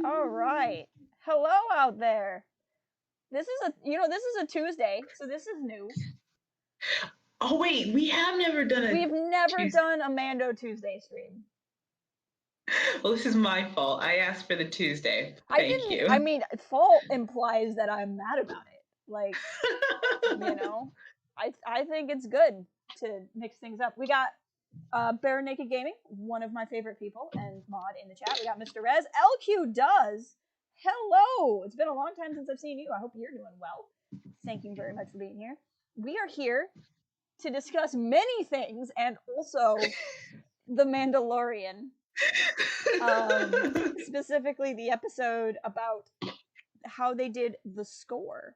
All right. Hello out there. This is a Tuesday, so this is new. Oh wait, we have never done a We've never Tuesday. done a Mando Tuesday stream. Well, this is my fault. I asked for the Tuesday. I Thank didn't, I you. mean, fault implies that I'm mad about it. Like, you know, I think it's good to mix things up. We got Bare Naked Gaming, one of my favorite people, and mod in the chat. We got Mr. Rez. LQ does. Hello! It's been a long time since I've seen you. I hope you're doing well. Thank you very much for being here. We are here to discuss many things and also The Mandalorian. Specifically, the episode about how they did the score.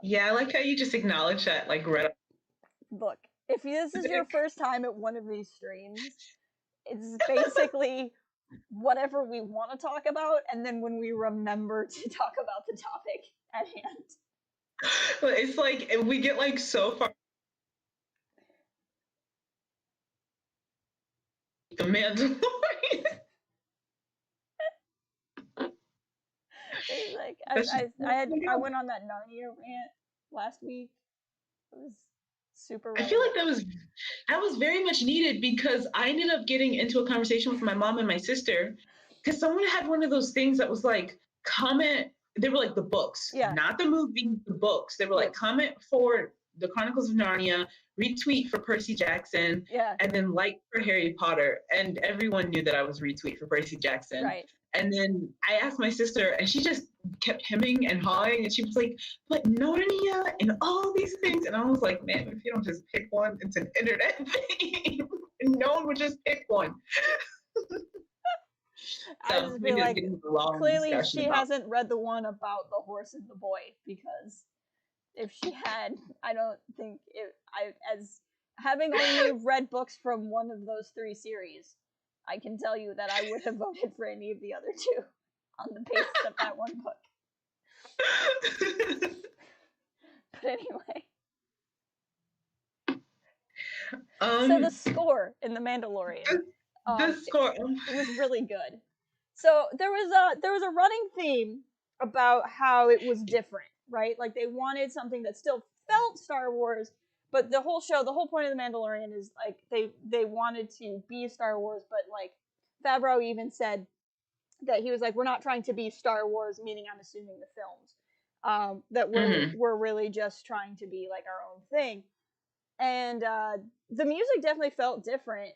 Yeah, I like how you just acknowledge that, like, right. Look, if this is your first time at one of these streams, it's basically whatever we want to talk about, and then when we remember to talk about the topic at hand. It's like we get like so far. The Mandalorian. Like I went on that Narnia rant last week. It was super. I feel like that was very much needed because I ended up getting into a conversation with my mom and my sister because someone had one of those things that was like comment. They were like the books, Yeah. not the movie, the books. They were like comment for the Chronicles of Narnia, retweet for Percy Jackson, yeah, and then like for Harry Potter. And everyone knew that I was retweet for Percy Jackson. right. And then I asked my sister, and she just kept hemming and hawing, and she was like, "But Narnia and all these things," and I was like, "Man, if you don't just pick one, it's an internet thing, and no one would just pick one." I just feel like clearly she about... hasn't read the one about the horse and the boy, because if she had, I don't think as having only read books from one of those three series, I can tell you that I would have voted for any of the other two on the basis of that one book. But anyway. So the score in The Mandalorian. The score. It was really good. So there was a running theme about how it was different, right? Like they wanted something that still felt Star Wars, but the whole point of The Mandalorian is like they wanted to be Star Wars, but like Favreau even said that he was like, we're not trying to be Star Wars, meaning I'm assuming the films, that we're really just trying to be like our own thing. And the music definitely felt different.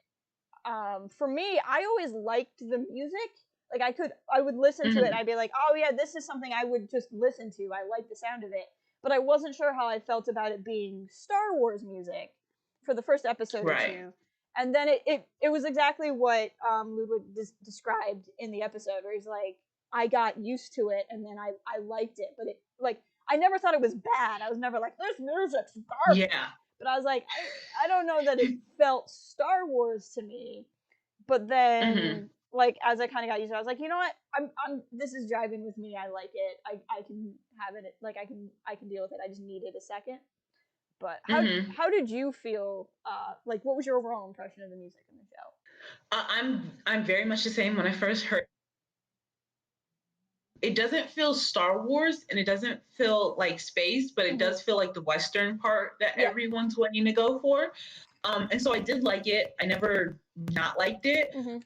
For me, I always liked the music. Like I would listen to it and I'd be like, oh yeah, this is something I would just listen to. I like the sound of it. But I wasn't sure how I felt about it being Star Wars music for the first episode or two. And then it was exactly what Ludwig described in the episode, where he's like, I got used to it and then I liked it. But it, like, I never thought it was bad. I was never like, this music's garbage. Yeah. But I was like, I don't know that it felt Star Wars to me. But then, like, as I kind of got used to it, I was like, you know what? I'm this is driving with me. I like it. I can have it. Like, I can deal with it. I just needed a second. But how did you feel? Like, what was your overall impression of the music in the show? I'm very much the same. When I first heard, it doesn't feel Star Wars and it doesn't feel like space, but it does feel like the Western part that everyone's wanting to go for. And so I did like it. I never not liked it. And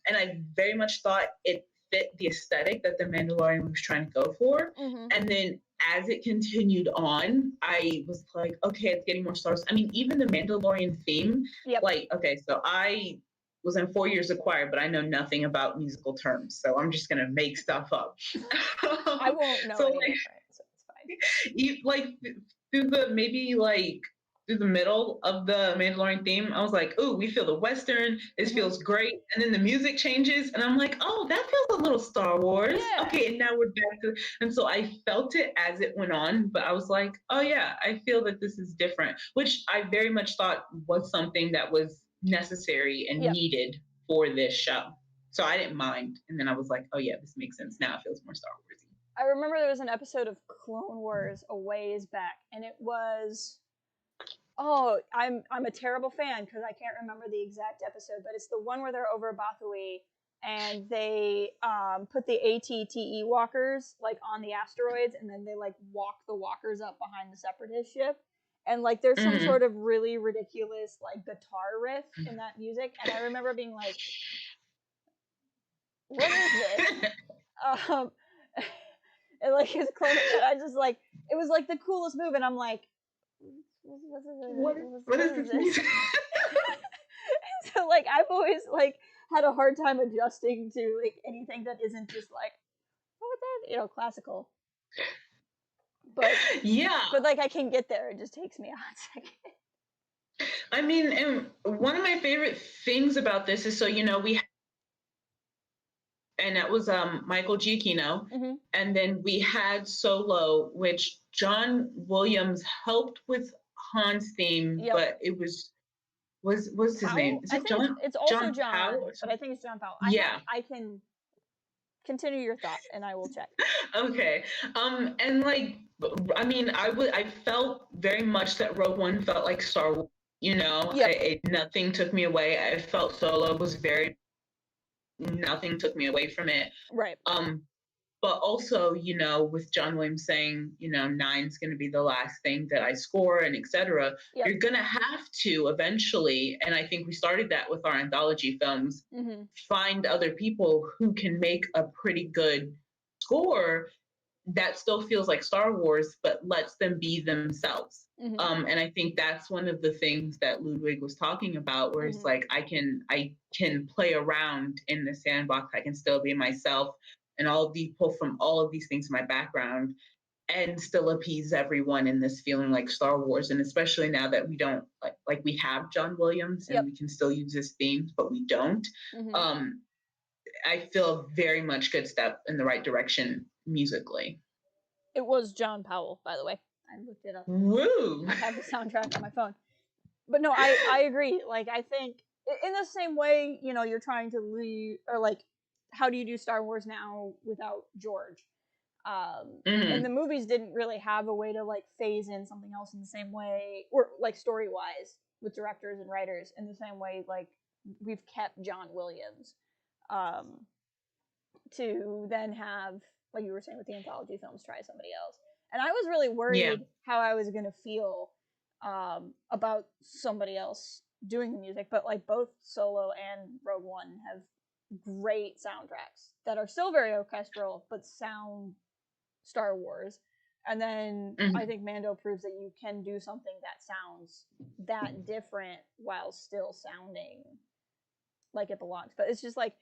I very much thought it fit the aesthetic that The Mandalorian was trying to go for. And then as it continued on, I was like, okay, it's getting more Star Wars. I mean, even the Mandalorian theme, like, okay, so I was in 4 years of choir, but I know nothing about musical terms, so I'm just gonna make stuff up. I won't know any different, so it's fine. Like through the middle of the Mandalorian theme, I was like, "Ooh, we feel the Western. This feels great." And then the music changes, and I'm like, "Oh, that feels a little Star Wars." Yeah. Okay, and now we're back to. And so I felt it as it went on, but I was like, "Oh yeah, I feel that this is different," which I very much thought was something that was necessary and needed for this show. So I didn't mind. And then I was like, oh yeah, this makes sense. Now it feels more Star Warsy. I remember there was an episode of Clone Wars a ways back, and it was, I'm a terrible fan because I can't remember the exact episode, but it's the one where they're over Bathory and they put the ATTE walkers like on the asteroids, and then they like walk the walkers up behind the Separatist ship. And like there's some sort of really ridiculous like guitar riff in that music, and I remember being like, what is this? And like his clone, and I just like, it was like the coolest move, and I'm like, what is this music? So like I've always like had a hard time adjusting to like anything that isn't just like, what's that, you know, classical. But yeah, but like I can get there. It just takes me a hot second. I mean, and one of my favorite things about this is, so you know, and that was Michael Giacchino, and then we had Solo, which John Williams helped with Han's theme, but it was what's his name? Is it John? It's also John Powell, but I think it's John Powell. Yeah, I can continue your thought, and I will check. Okay, and like, I mean, I felt very much that Rogue One felt like Star Wars. You know, nothing took me away. I felt Solo was nothing took me away from it. Right. But also, you know, with John Williams saying, you know, 9's going to be the last thing that I score, and etc. You're going to have to eventually, and I think we started that with our anthology films, find other people who can make a pretty good score that still feels like Star Wars, but lets them be themselves. And I think that's one of the things that Ludwig was talking about, where it's like, I can play around in the sandbox. I can still be myself, and pull from all of these things in my background, and still appease everyone in this feeling like Star Wars. And especially now that we don't like we have John Williams and we can still use his themes, but we don't. I feel very much good step in the right direction musically. It was John Powell, by the way. I looked it up. Woo! I have the soundtrack on my phone. But no, I agree. Like, I think in the same way, you know, you're trying to leave, or like, how do you do Star Wars now without George? And the movies didn't really have a way to like phase in something else in the same way, or like story wise with directors and writers in the same way like we've kept John Williams to then have, like you were saying with the anthology films, try somebody else. And I was really worried how I was going to feel about somebody else doing the music, but like both Solo and Rogue One have great soundtracks that are still very orchestral but sound Star Wars. And then I think Mando proves that you can do something that sounds that different while still sounding like it belongs. But it's just like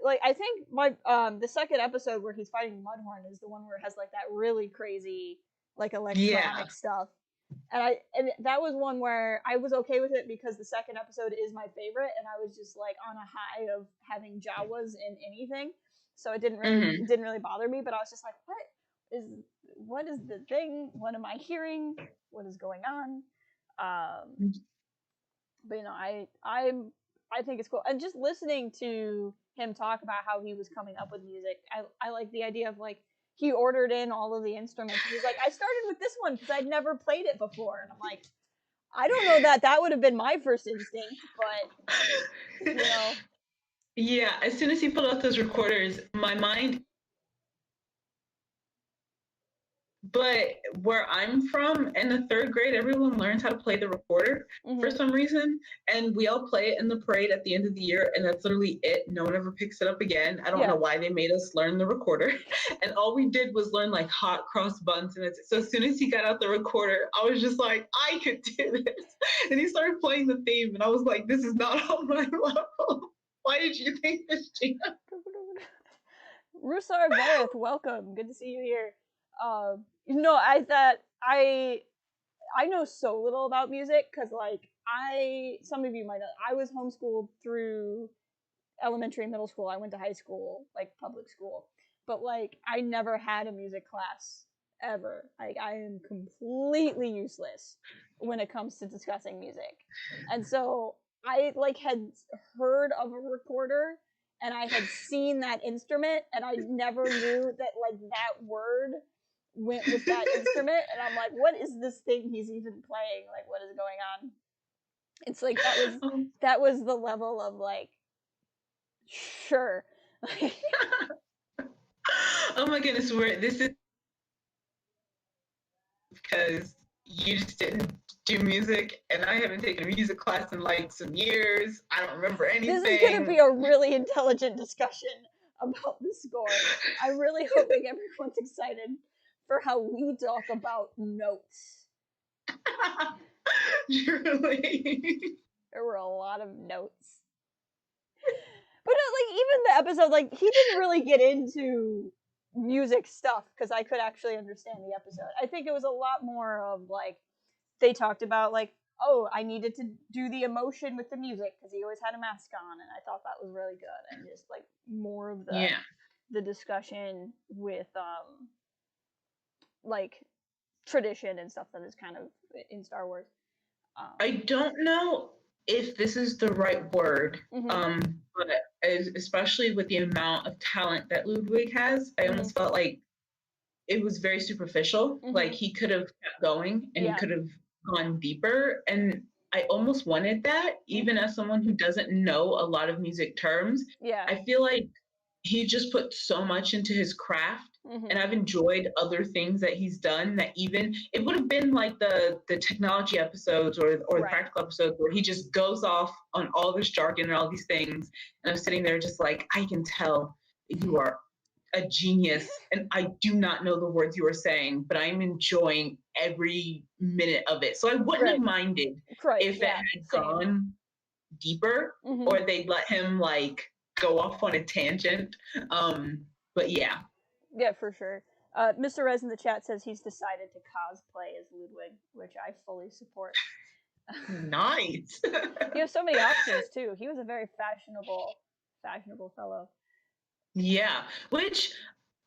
I think my the second episode where he's fighting Mudhorn is the one where it has like that really crazy like electronic stuff. And that was one where I was okay with it because the second episode is my favorite, and I was just like on a high of having Jawas in anything, so it didn't really bother me. But I was just like, what is the thing? What am I hearing? What is going on? But you know, I think it's cool, and just listening to him talk about how he was coming up with music, I like the idea of like he ordered in all of the instruments. He's like, I started with this one because I'd never played it before, and I'm like, I don't know that would have been my first instinct, but you know. Yeah, as soon as he pulled out those recorders, my mind. But where I'm from, in the third grade, everyone learns how to play the recorder for some reason. And we all play it in the parade at the end of the year. And that's literally it. No one ever picks it up again. I don't know why they made us learn the recorder. And all we did was learn like hot cross buns. And so as soon as he got out the recorder, I was just like, I could do this. And he started playing the theme. And I was like, this is not on my level. Why did you think this, Gina? Rusar Gareth, welcome. Good to see you here. No, I thought I know so little about music because like some of you might know, I was homeschooled through elementary and middle school. I went to high school, like public school, but like I never had a music class ever. Like I am completely useless when it comes to discussing music. And so I like had heard of a recorder and I had seen that instrument and I never knew that like that word went with that instrument, and I'm like, what is this thing he's even playing? Like, what is going on? It's like that was the level of like Sure. Oh my goodness, this is because you just didn't do music, and I haven't taken a music class in like some years. I don't remember anything. This is going to be a really intelligent discussion about the score. I'm really hoping everyone's excited for how we talk about notes. Truly. There were a lot of notes. But like even the episode, like he didn't really get into music stuff because I could actually understand the episode. I think it was a lot more of like they talked about like, oh, I needed to do the emotion with the music because he always had a mask on, and I thought that was really good. And just like more of the discussion with like tradition and stuff that is kind of in Star Wars. I don't know if this is the right word, but especially with the amount of talent that Ludwig has, I almost felt like it was very superficial. Like he could have kept going and he could have gone deeper. And I almost wanted that, even as someone who doesn't know a lot of music terms. Yeah. I feel like he just put so much into his craft. And I've enjoyed other things that he's done that even it would have been like the technology episodes or the practical episodes where he just goes off on all this jargon and all these things. And I'm sitting there just like, I can tell you are a genius and I do not know the words you are saying, but I'm enjoying every minute of it. So I wouldn't have minded if it had gone deeper or they'd let him like go off on a tangent. But yeah. Yeah, for sure. Mr. Rez in the chat says he's decided to cosplay as Ludwig, which I fully support. Nice. He has so many options too. He was a very fashionable fellow. Yeah, which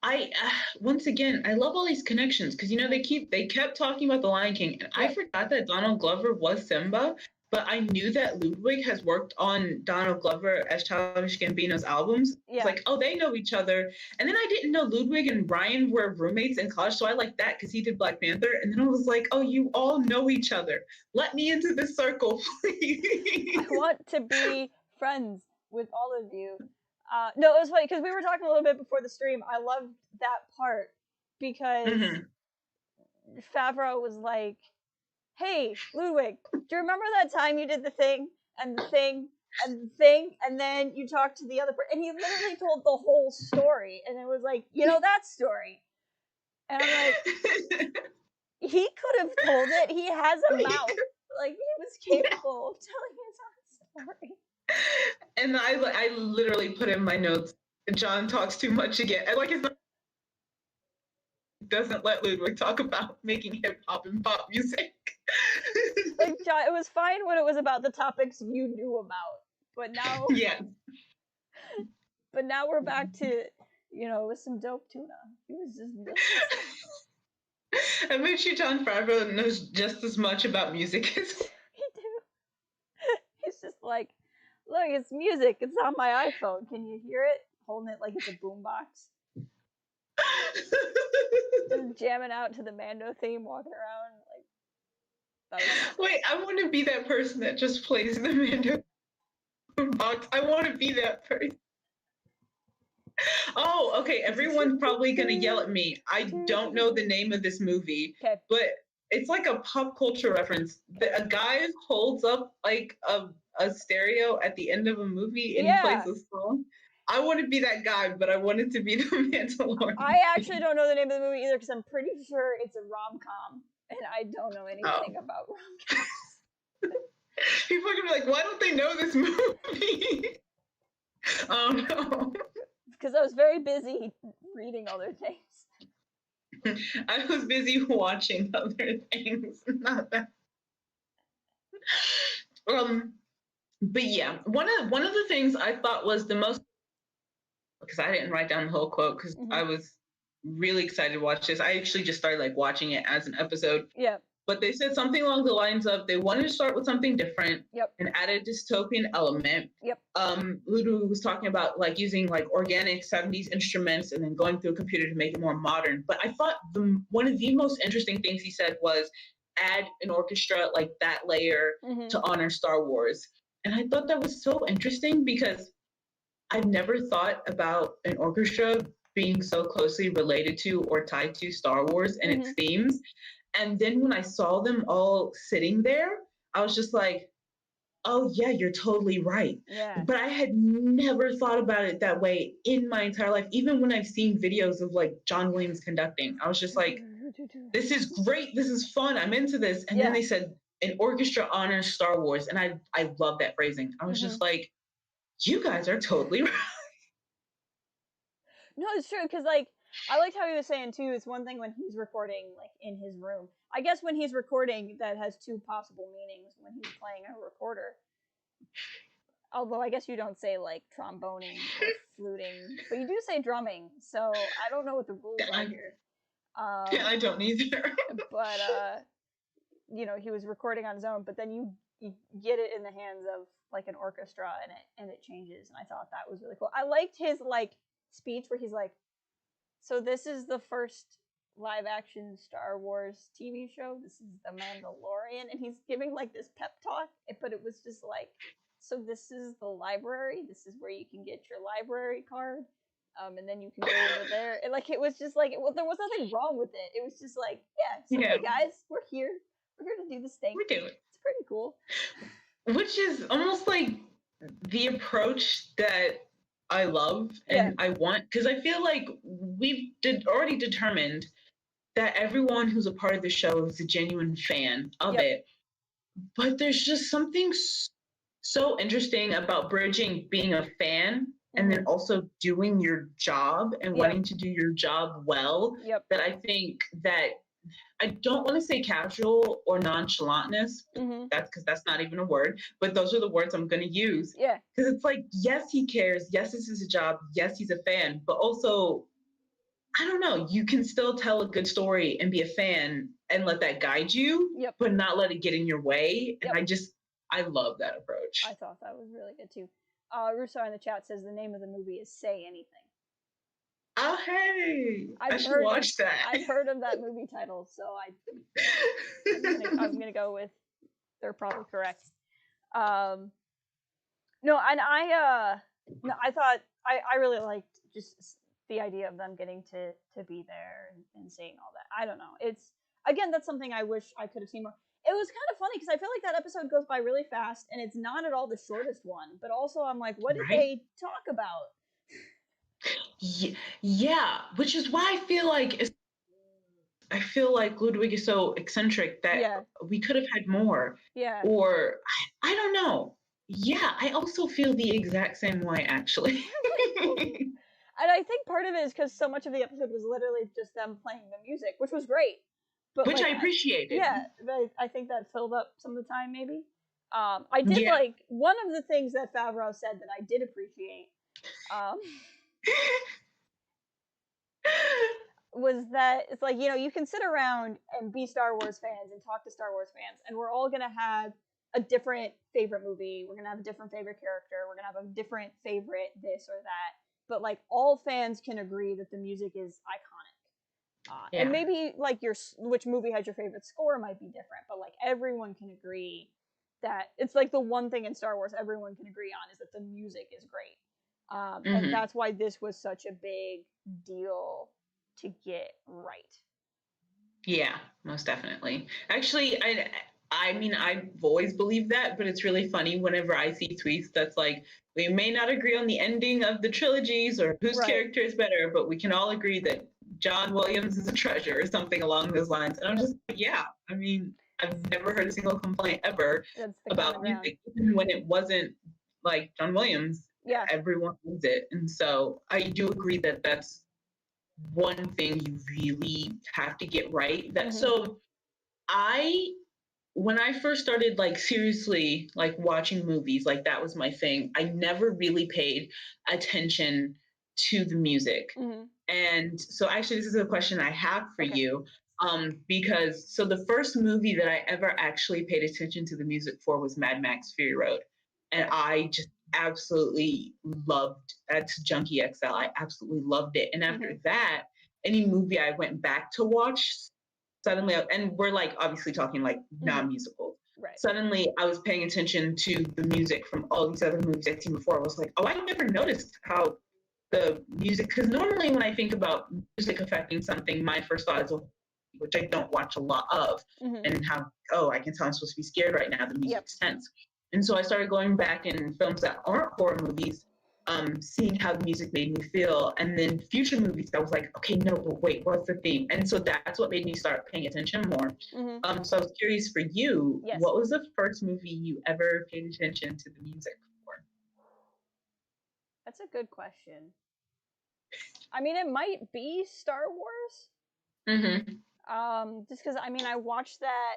I once again I love all these connections because they kept talking about the Lion King and I forgot that Donald Glover was Simba. But I knew that Ludwig has worked on Donald Glover as Childish Gambino's albums. Yeah. It's like, oh, they know each other. And then I didn't know Ludwig and Ryan were roommates in college, so I liked that because he did Black Panther. And then I was like, oh, you all know each other. Let me into this circle, please. I want to be friends with all of you. No, it was funny because we were talking a little bit before the stream. I loved that part because Favreau was like, hey, Ludwig, do you remember that time you did the thing and the thing and the thing and then you talked to the other person? And he literally told the whole story. And it was like, that story. And I'm like, he could have told it. He has a mouth. Like, he was capable of telling his own story. And I literally put in my notes, John talks too much again. I like his doesn't let Ludwig talk about making hip hop and pop music. Like, John, it was fine when it was about the topics you knew about, but now, but now we're back to, with some dope tuna. He was just I bet you Jon Favreau knows just as much about music as he do. He's just like, look, it's music. It's on my iPhone. Can you hear it? Holding it like it's a boombox. Just jamming out to the Mando theme, walking around like. Wait, I want to be that person that just plays the Mando box. I want to be that person. Oh, okay. Everyone's probably gonna yell at me. I don't know the name of this movie, but it's like a pop culture reference. A guy holds up like a stereo at the end of a movie and plays a song. I want to be that guy, but I wanted to be the Mandalorian. I actually don't know the name of the movie either because I'm pretty sure it's a rom-com, and I don't know anything about rom-coms. People are gonna be like, why don't they know this movie? Oh no. Because I was very busy reading other things. I was busy watching other things, not that. But yeah, one of the things I thought was the most, because I didn't write down the whole quote because I was really excited to watch this. I actually just started like watching it as an episode. Yeah. But they said something along the lines of they wanted to start with something different and add a dystopian element. Ludu was talking about like using like organic 70s instruments and then going through a computer to make it more modern. But I thought one of the most interesting things he said was add an orchestra like that layer to honor Star Wars. And I thought that was so interesting because I've never thought about an orchestra being so closely related to or tied to Star Wars and its themes. And then when I saw them all sitting there, I was just like, oh yeah, you're totally right. Yeah. But I had never thought about it that way in my entire life. Even when I've seen videos of like John Williams conducting, I was just like, this is great. This is fun. I'm into this. And then they said an orchestra honors Star Wars. And I love that phrasing. I was just like, you guys are totally right. No, it's true, because like I liked how he was saying too, it's one thing when he's recording like in his room. I guess when he's recording, that has two possible meanings when he's playing a recorder. Although I guess you don't say like tromboning or fluting, but you do say drumming. So I don't know what the rules are here. I don't either. But you know, he was recording on his own, but then you get it in the hands of like an orchestra, and it changes. And I thought that was really cool. I liked his like speech where he's like, so this is the first live action Star Wars TV show. This is the Mandalorian, and he's giving like this pep talk, but it was just like, so this is the library. This is where you can get your library card, and then you can go over there. And like it was just like, well, there was nothing wrong with it. It was just like, hey guys, we're here. We're here to do this thing. We do it. It's pretty cool. Which is almost like the approach that I love and I want, because I feel like we've already determined that everyone who's a part of the show is a genuine fan of it. But there's just something so interesting about bridging being a fan and then also doing your job and wanting to do your job well. That I think that I don't want to say casual or nonchalantness. That's because that's not even a word, but those are the words I'm going to use. Because it's like, yes, he cares. Yes, this is a job. Yes, he's a fan. But also, I don't know, you can still tell a good story and be a fan and let that guide you, but not let it get in your way. And I love that approach. I thought that was really good too. Russo in the chat says the name of the movie is Say Anything. Oh, hey! I should watch that. I've heard of that movie title, so I'm gonna go with they're probably correct. No, and I thought I really liked just the idea of them getting to be there and seeing all that. I don't know. It's again, that's something I wish I could have seen more. It was kind of funny because I feel like that episode goes by really fast, and it's not at all the shortest one. But also, I'm like, what did they talk about? Yeah, which is why I feel like Ludwig is so eccentric that we could have had more. Or I don't know. Yeah, I also feel the exact same way, actually. And I think part of it is because so much of the episode was literally just them playing the music, which was great. But which I appreciated. Yeah, I think that filled up some of the time, maybe. I did like one of the things that Favreau said that I did appreciate. Was that it's like, you know, you can sit around and be Star Wars fans and talk to Star Wars fans, and we're all gonna have a different favorite movie, we're gonna have a different favorite character, we're gonna have a different favorite this or that, but like all fans can agree that the music is iconic. And maybe like which movie has your favorite score might be different, but like everyone can agree that it's like the one thing in Star Wars everyone can agree on is that the music is great. And that's why this was such a big deal to get right. Yeah, most definitely. Actually, I mean, I've always believed that, but it's really funny whenever I see tweets that's like, we may not agree on the ending of the trilogies or whose character is better, but we can all agree that John Williams is a treasure or something along those lines. And I'm just like, yeah, I mean, I've never heard a single complaint ever about music, even when it wasn't like John Williams. Everyone loves it. And so I do agree that that's one thing you really have to get right. So when I first started like seriously like watching movies, like that was my thing. I never really paid attention to the music. And so actually this is a question I have for you. Because so the first movie that I ever actually paid attention to the music for was Mad Max Fury Road. And I just absolutely loved, that's Junkie XL. I absolutely loved it. And after that, any movie I went back to watch suddenly, and we're like obviously talking like non-musicals. suddenly I was paying attention to the music from all these other movies I'd seen before. I was like, oh, I never noticed how the music, because normally when I think about music affecting something, my first thought is, which I don't watch a lot of, and how, I can tell I'm supposed to be scared right now. The music's tense. And so I started going back in films that aren't horror movies, seeing how the music made me feel. And then future movies, I was like, okay, no, but wait, what's the theme? And so that's what made me start paying attention more. So I was curious for you, what was the first movie you ever paid attention to the music for? That's a good question. I mean, it might be Star Wars. Just because, I mean, I watched that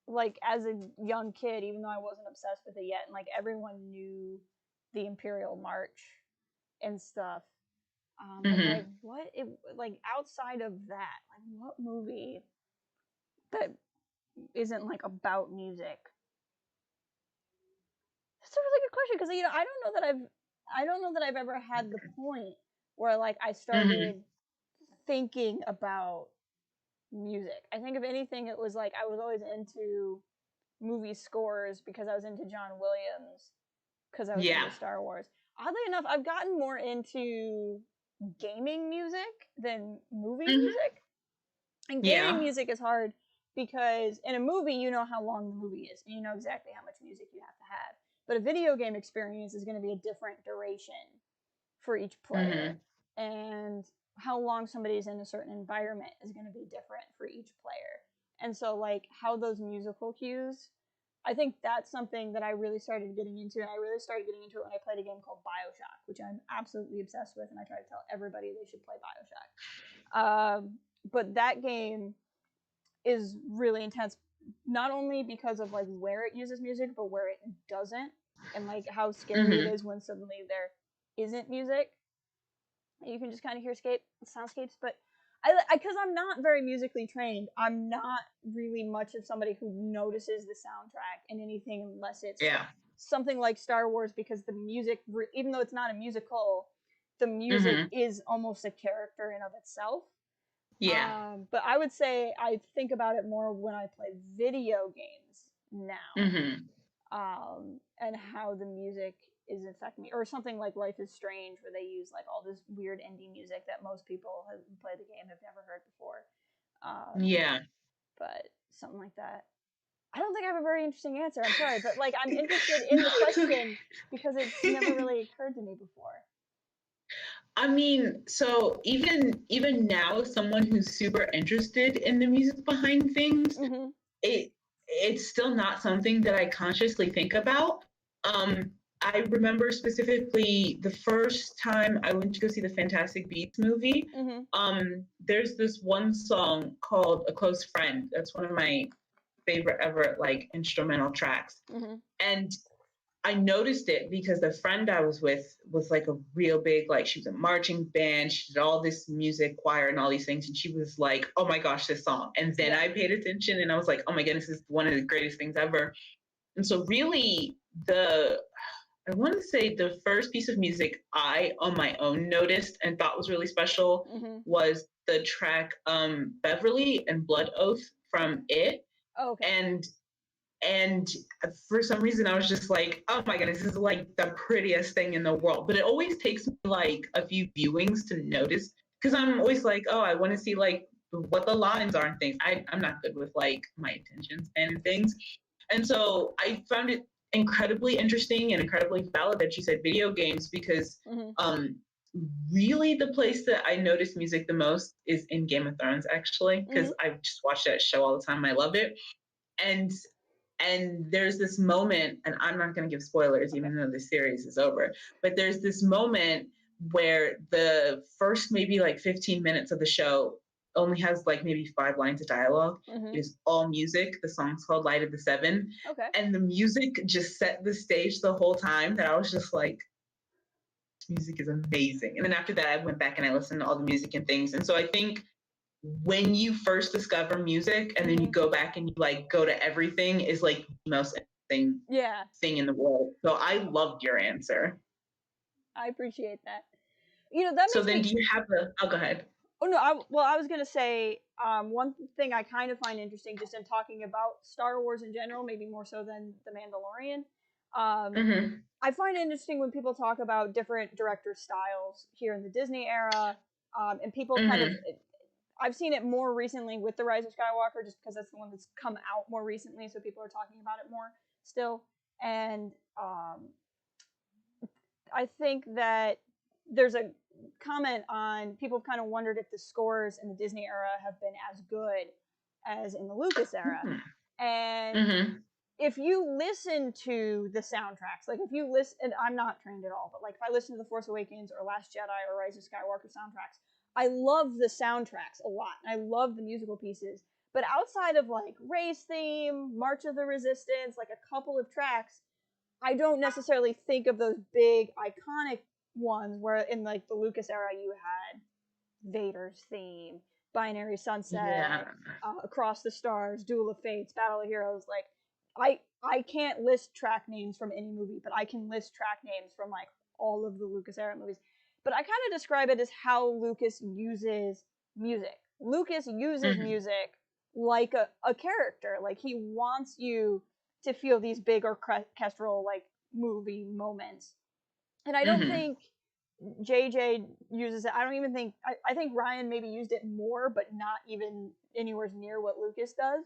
like as a young kid, even though I wasn't obsessed with it yet, and like everyone knew the Imperial March and stuff. Like what it like outside of that, like what movie that isn't like about music? That's a really good question, because you know I don't know that I've ever had the point where like I started thinking about music. I think if anything, it was like I was always into movie scores because I was into John Williams, because I was into Star Wars. Oddly enough, I've gotten more into gaming music than movie music. And gaming music is hard because in a movie, you know how long the movie is, and you know exactly how much music you have to have. But a video game experience is going to be a different duration for each player. And how long somebody's in a certain environment is going to be different for each player. And so, like, how those musical cues, I think that's something that I really started getting into. And I really started getting into it when I played a game called BioShock, which I'm absolutely obsessed with, and I try to tell everybody they should play BioShock. But that game is really intense, not only because of like where it uses music, but where it doesn't, and like how scary it is when suddenly there isn't music. You can just kind of hear soundscapes, but because I'm not very musically trained, I'm not really much of somebody who notices the soundtrack in anything unless it's something like Star Wars, because the music, even though it's not a musical, the music is almost a character in of itself. But I would say I think about it more when I play video games now, and how the music is affecting me, or something like Life is Strange, where they use like all this weird indie music that most people who play the game have never heard before. But something like that. I don't think I have a very interesting answer. I'm sorry, but like I'm interested in the question because it's never really occurred to me before. I mean, so even now, as someone who's super interested in the music behind things, it's still not something that I consciously think about. I remember specifically the first time I went to go see the Fantastic Beasts movie. There's this one song called "A Close Friend." That's one of my favorite ever like instrumental tracks, and I noticed it because the friend I was with was like a real big, like she was a marching band. She did all this music, choir, and all these things. And she was like, oh my gosh, this song. And then I paid attention and I was like, oh my goodness, this is one of the greatest things ever. And so really I want to say the first piece of music I on my own noticed and thought was really special was the track Beverly and Blood Oath from It. And for some reason, I was just like, oh my goodness, this is like the prettiest thing in the world. But it always takes me like a few viewings to notice, because I'm always like, oh, I want to see like what the lines are and things. I'm not good with like my attention span and things. And so I found it incredibly interesting and incredibly valid that you said video games, because really the place that I notice music the most is in Game of Thrones, actually, because I just watch that show all the time. I love it. And there's this moment, and I'm not going to give spoilers, even though the series is over, but there's this moment where the first maybe like 15 minutes of the show only has like maybe 5 lines of dialogue. It is all music. The song's called Light of the Seven. And the music just set the stage the whole time that I was just like, music is amazing. And then after that, I went back and I listened to all the music and things. And so I think when you first discover music and then you go back and you like go to everything is like the most interesting thing in the world. So I loved your answer. I appreciate that. You know, that so then do you have go ahead. Oh no, I was gonna say one thing I kind of find interesting, just in talking about Star Wars in general, maybe more so than the Mandalorian. I find it interesting when people talk about different director styles here in the Disney era, and people kind of. I've seen it more recently with The Rise of Skywalker, just because that's the one that's come out more recently, so people are talking about it more still. And I think that there's a comment on people have kind of wondered if the scores in the Disney era have been as good as in the Lucas era. And if you listen to the soundtracks, like if you listen, and I'm not trained at all, but like if I listen to The Force Awakens or Last Jedi or Rise of Skywalker soundtracks, I love the soundtracks a lot. I love the musical pieces. But outside of like Rey's theme, March of the Resistance, like a couple of tracks, I don't necessarily think of those big iconic ones where in like the Lucas era you had Vader's theme, Binary Sunset, Across the Stars, Duel of Fates, Battle of Heroes. Like I can't list track names from any movie, but I can list track names from like all of the Lucas era movies. But I kind of describe it as how Lucas uses music. Lucas uses music like a character. Like he wants you to feel these big orchestral like movie moments. And I don't think JJ uses it. I don't even think I think Ryan maybe used it more, but not even anywhere near what Lucas does.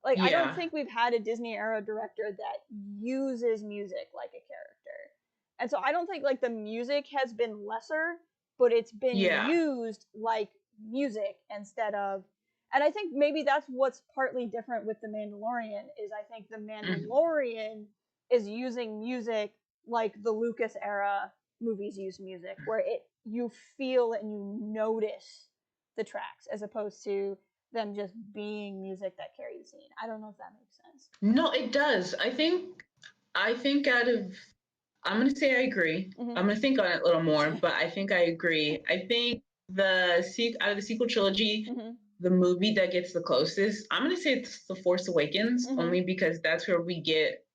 Like I don't think we've had a Disney era director that uses music like a character. And so I don't think like the music has been lesser, but it's been used like music instead of. And I think maybe that's what's partly different with The Mandalorian is I think The Mandalorian is using music like the Lucas era movies use music, where you feel and you notice the tracks as opposed to them just being music that carry the scene. I don't know if that makes sense. No, it does. I think I'm going to say I agree. I'm going to think on it a little more, but I think I agree. I think out of the sequel trilogy, the movie that gets the closest, I'm going to say it's The Force Awakens, only because that's where we get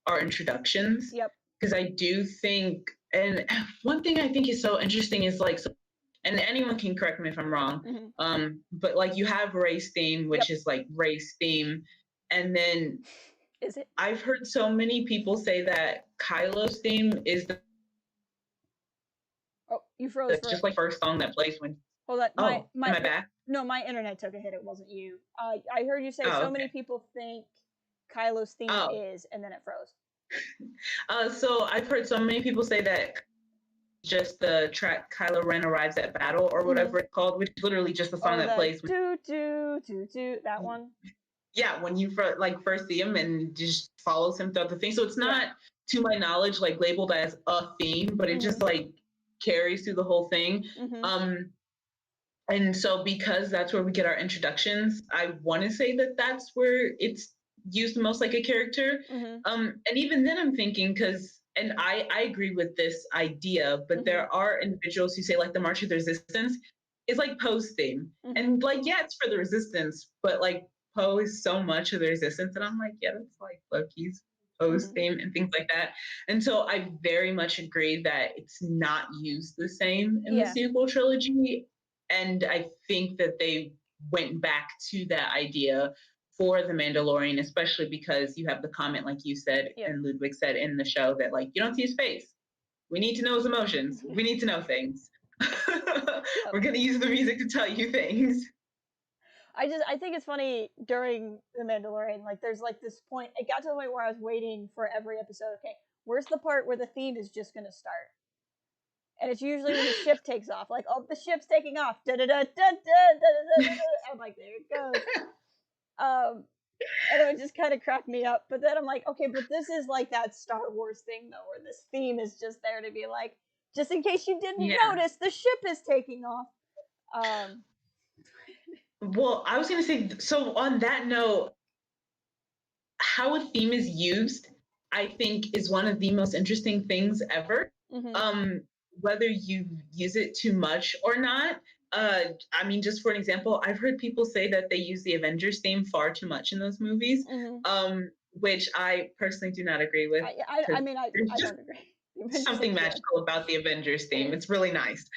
our introductions. Yep. Because I do think, and one thing I think is so interesting is like, and anyone can correct me if I'm wrong, but like you have Rey's theme, which is like Rey's theme, and then is it? I've heard so many people say that Kylo's theme is the. Oh, you froze. Just like first song that plays when. Hold on. Am I back? No, my internet took a hit. It wasn't you. I heard you say many people think Kylo's theme is, and then it froze. So I've heard so many people say that just the track Kylo Ren Arrives at Battle or whatever it's called, which is literally just the song that plays. That one. Yeah, when you first see him and just follows him throughout the thing. So it's not, to my knowledge, like labeled as a theme, but it just like carries through the whole thing. And so because that's where we get our introductions, I want to say that that's where it's used the most like a character. And even then I'm thinking, and I agree with this idea, but there are individuals who say like the March of the Resistance is like Poe's theme. And like, yeah, it's for the Resistance, but like Poe is so much of the Resistance. And I'm like, yeah, that's like Loki's Poe's theme and things like that. And so I very much agree that it's not used the same in the sequel trilogy. And I think that they went back to that idea for The Mandalorian, especially because you have the comment, like you said, and Ludwig said in the show, that like, you don't see his face. We need to know his emotions. We need to know things. We're going to use the music to tell you things. I think it's funny during The Mandalorian, like there's like this point, it got to the point where I was waiting for every episode. Okay, where's the part where the theme is just going to start? And it's usually when the ship takes off, like, oh, the ship's taking off. I'm like, there it goes. And it would just kind of crack me up. But then I'm like, okay, but this is like that Star Wars thing, though, where this theme is just there to be like, just in case you didn't notice, the ship is taking off. Well, I was going to say, so on that note, how a theme is used, I think, is one of the most interesting things ever. Whether you use it too much or not. I mean, just for an example, I've heard people say that they use the Avengers theme far too much in those movies, which I personally do not agree with. I don't agree. Something magical about the Avengers theme. It's really nice.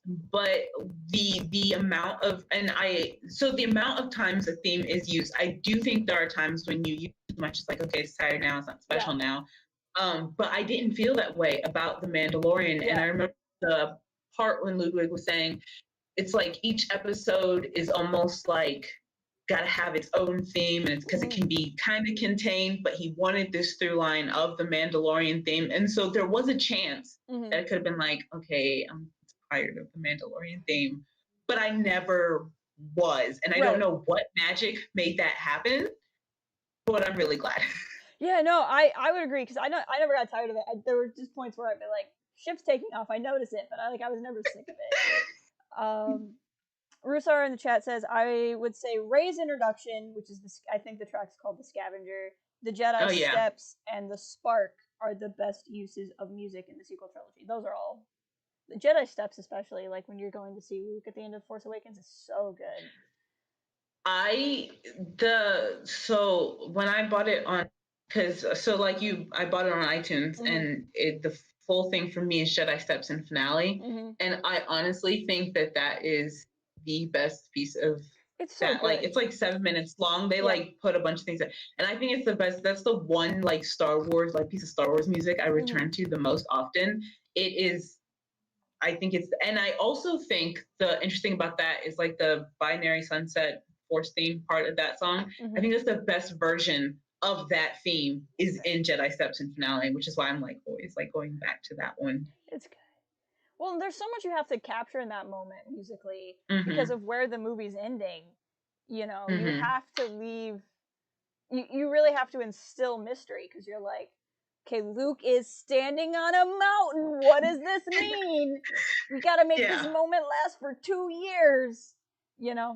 but the amount of the amount of times the theme is used, I do think there are times when you use it too much. It's like, okay, it's tired now, it's not special now. But I didn't feel that way about The Mandalorian. And I remember the part when Ludwig was saying it's like each episode is almost like got to have its own theme, and it's because it can be kind of contained, but he wanted this through line of the Mandalorian theme. And so there was a chance that it could have been like, okay, I'm tired of the Mandalorian theme, but I never was. And I don't know what magic made that happen, but I'm really glad. Yeah, no, I would agree, because I never got tired of it. There were just points where I'd be like, ship's taking off, I notice it, but I was never sick of it. Rusar in the chat says, I would say Rey's introduction, which is I think the track's called The Scavenger, the Jedi Steps, and the Spark are the best uses of music in the sequel trilogy. Those are all. The Jedi Steps, especially, like when you're going to see Luke at the end of Force Awakens, is so good. So when I bought it on, I bought it on iTunes, and the full thing for me is Jedi Steps and Finale, and I honestly think that is the best piece of that. Like, it's like 7 minutes long. They like put a bunch of things in, and I think it's the best. That's the one like Star Wars piece of Star Wars music I return to the most often. It is. I think it's, and I also think the interesting about that is like the binary sunset Force theme part of that song. I think that's the best version of that theme is in Jedi Steps and Finale, which is why I'm like always like going back to that one. It's good. Well, there's so much you have to capture in that moment musically because of where the movie's ending. You know, you have to leave. You really have to instill mystery, because you're like, okay, Luke is standing on a mountain. What does this mean? We got to make this moment last for 2 years. You know.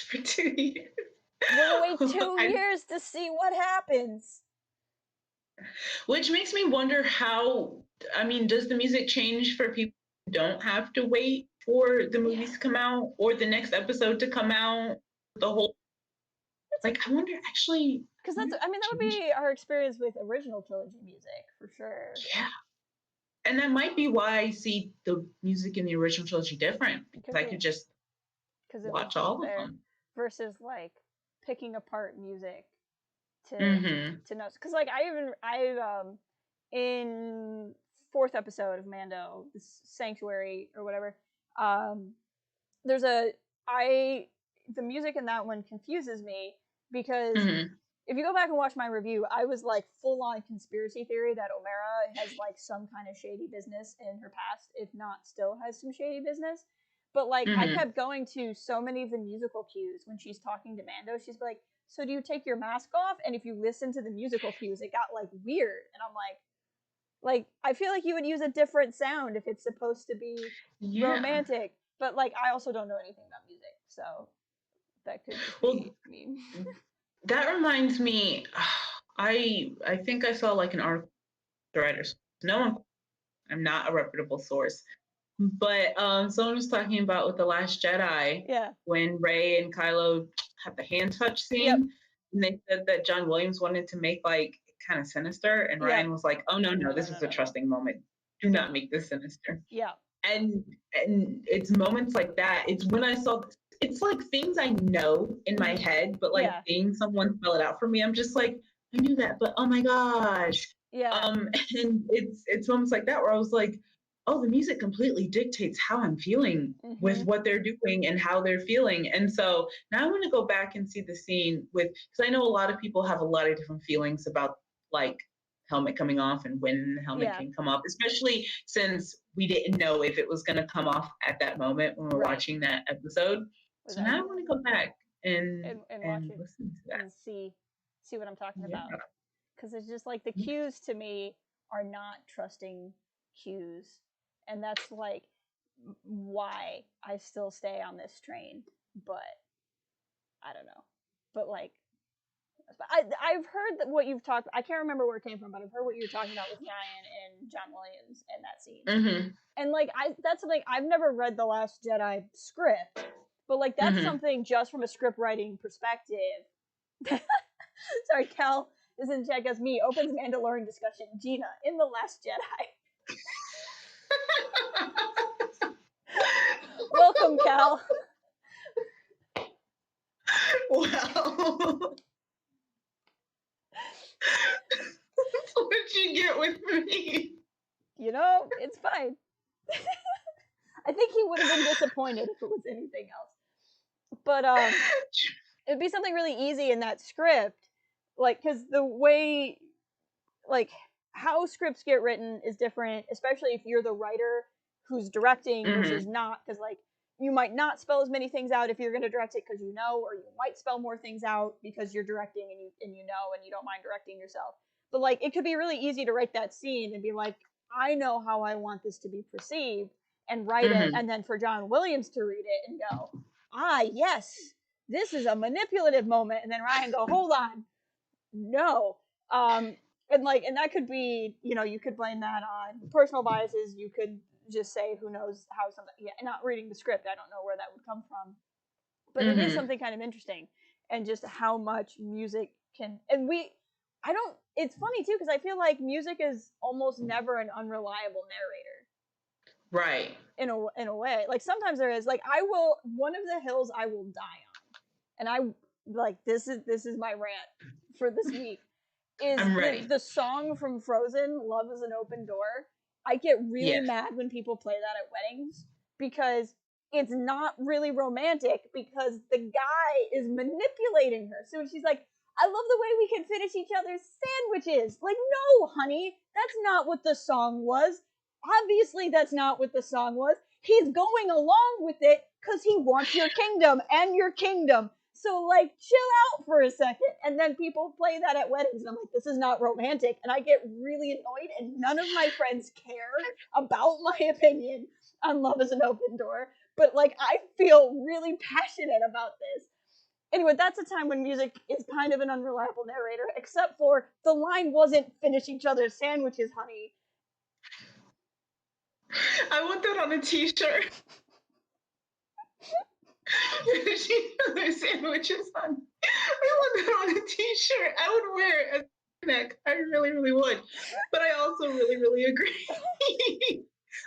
For 2 years. We'll wait 2 years to see what happens. Which makes me wonder how, does the music change for people who don't have to wait for the movies to come out or the next episode to come out? The whole, I wonder actually. Because that would be our experience with original trilogy music, for sure. Yeah. And that might be why I see the music in the original trilogy different, because I could just watch all of them. Versus like picking apart music to know, because like I in 4th episode of Mando, this Sanctuary or whatever, there's the music in that one confuses me, because if you go back and watch my review, I was like full on conspiracy theory that Omera has like some kind of shady business in her past, if not still has some shady business. But like I kept going to so many of the musical cues when she's talking to Mando. She's like, so do you take your mask off? And if you listen to the musical cues, it got like weird. And I'm like, I feel like you would use a different sound if it's supposed to be romantic. But like, I also don't know anything about music, so that could be me. That reminds me, I think I saw like an article writers. No one, I'm not a reputable source, but someone was talking about with The Last Jedi, when Rey and Kylo had the hand touch scene, and they said that John Williams wanted to make like kind of sinister, and Ryan was like, oh no, this is a trusting moment. Do not make this sinister. Yeah. And it's moments like that. It's when I saw, it's like things I know in my head, but like seeing someone spell it out for me, I'm just like, I knew that, but oh my gosh. Yeah. And it's moments like that where I was like, oh, the music completely dictates how I'm feeling with what they're doing and how they're feeling. And so now I want to go back and see the scene with, because I know a lot of people have a lot of different feelings about like helmet coming off and when the helmet can come off, especially since we didn't know if it was going to come off at that moment when we're watching that episode. So now I want to go back and watch it, listen to that and see what I'm talking about. Because it's just like the cues to me are not trusting cues, and that's like why I still stay on this train. But I don't know. But like, I've heard that what you've talked. I can't remember where it came from, but I've heard what you're talking about with Ryan and John Williams and that scene. And like, that's something I've never read The Last Jedi script, but like that's something just from a script writing perspective. Sorry, Cal is in chat as me opens Mandalorian discussion. Gina in The Last Jedi. Cal. Wow. What'd you get with me? You know, it's fine. I think he would have been disappointed if it was anything else. But it'd be something really easy in that script, like, because the way, like, how scripts get written is different, especially if you're the writer who's directing versus not, because, like, you might not spell as many things out if you're going to direct it because you know, or you might spell more things out because you're directing and you know and you don't mind directing yourself. But, like, it could be really easy to write that scene and be like, I know how I want this to be perceived, and write it, and then for John Williams to read it and go, ah, yes, this is a manipulative moment, and then Ryan go, hold on, no. And that could be, you could blame that on personal biases. You could just say, who knows how something, not reading the script, I don't know where that would come from. But it is something kind of interesting, and just how much music can, it's funny too, because I feel like music is almost never an unreliable narrator. Right. In a way. Like, sometimes there is, like, one of the hills I will die on, and this is my rant for this week, is the song from Frozen, Love is an Open Door. I get really mad when people play that at weddings, because it's not really romantic, because the guy is manipulating her. So she's like, I love the way we can finish each other's sandwiches. Like, no, honey, that's not what the song was. Obviously, that's not what the song was. He's going along with it because he wants your kingdom and your kingdom. So, like, chill out for a second. And then people play that at weddings, and I'm like, this is not romantic. And I get really annoyed, and none of my friends care about my opinion on Love is an Open Door. But, like, I feel really passionate about this. Anyway, that's a time when music is kind of an unreliable narrator, except for the line wasn't finish each other's sandwiches, honey. I want that on a t-shirt. Finish each other's sandwiches, honey. I want that on a t-shirt. I would wear it as a neck. I really, really would. But I also really, really agree.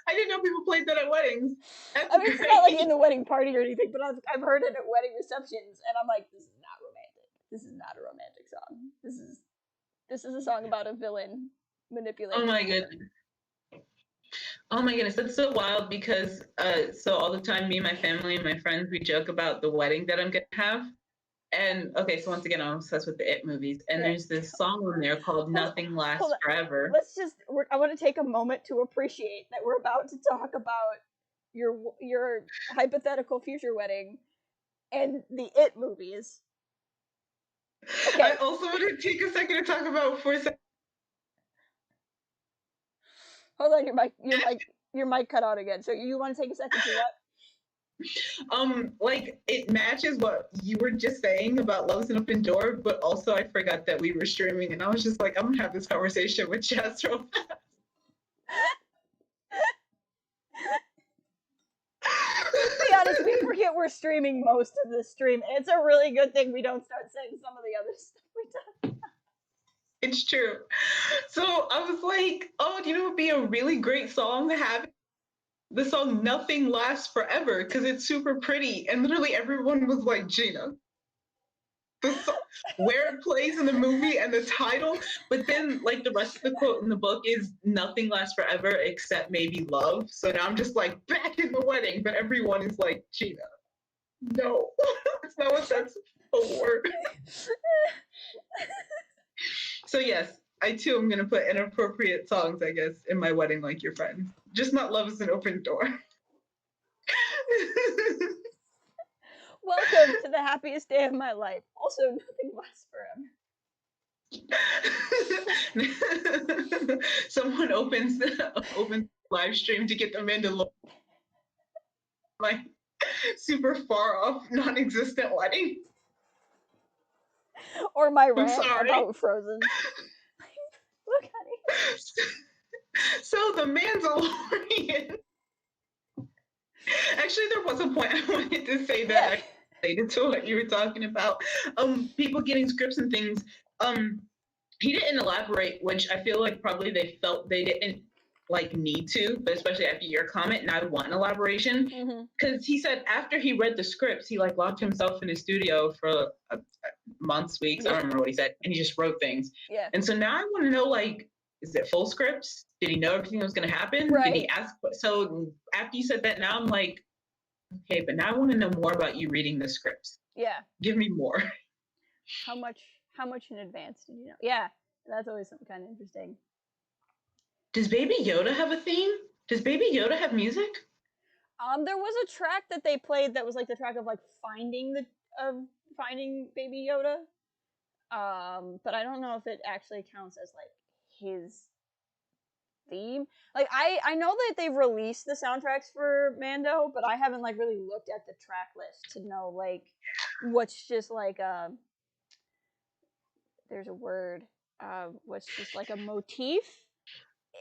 I didn't know people played that at weddings. That's great. It's not like in the wedding party or anything, but I've heard it at wedding receptions, and I'm like, this is not romantic. This is not a romantic song. This is a song about a villain manipulating. Oh my goodness. Oh my goodness, that's so wild, because so all the time, me and my family and my friends, we joke about the wedding that I'm gonna have. And okay, so once again, I'm obsessed with the It movies, and there's this song in there called Nothing Lasts Forever. I want to take a moment to appreciate that we're about to talk about your hypothetical future wedding and the It movies. Okay. I also want to take a second to talk about for a second. Hold on, your mic cut out again. So you want to take a second to what? Like, it matches what you were just saying about Love is an Open Door, but also I forgot that we were streaming, and I was just like, I'm gonna have this conversation with Jess real fast. To be honest, we forget we're streaming most of the stream. It's a really good thing we don't start saying some of the other stuff we talk. It's true. So I was like, oh, do you know what would be a really great song to have? The song Nothing Lasts Forever, because it's super pretty. And literally everyone was like, Gina. Where it plays in the movie and the title. But then, like, the rest of the quote in the book is Nothing Lasts Forever except maybe love. So now I'm just like, back in the wedding. But everyone is like, Gina, no. That's not what that's for. So yes, I too am gonna put inappropriate songs, I guess, in my wedding, like your friends. Just not Love is an Open Door. Welcome to the happiest day of my life. Also, nothing lasts forever. Someone opens the live stream to get the Mandalorian, like, super far off, non-existent wedding. Or my rant about Frozen. Look, honey. So the Mandalorian. Actually, there was a point I wanted to say that related to what you were talking about. People getting scripts and things. He didn't elaborate, which I feel like probably they felt they didn't like need to, but especially after your comment, and I want an elaboration because he said after he read the scripts, he like locked himself in his studio for months, weeks. I don't remember what he said, and he just wrote things. Yeah. And so now I want to know, like, is it full scripts? Did he know everything that was going to happen? Right. Did he ask? So after you said that, now I'm like, okay, but now I want to know more about you reading the scripts. Yeah. Give me more. How much in advance did you know? Yeah, that's always something kind of interesting. Does Baby Yoda have a theme? Does Baby Yoda have music? There was a track that they played that was like the track of like finding Baby Yoda. But I don't know if it actually counts as like his theme. Like I know that they've released the soundtracks for Mando, but I haven't like really looked at the track list to know like what's just like there's a word what's just like a motif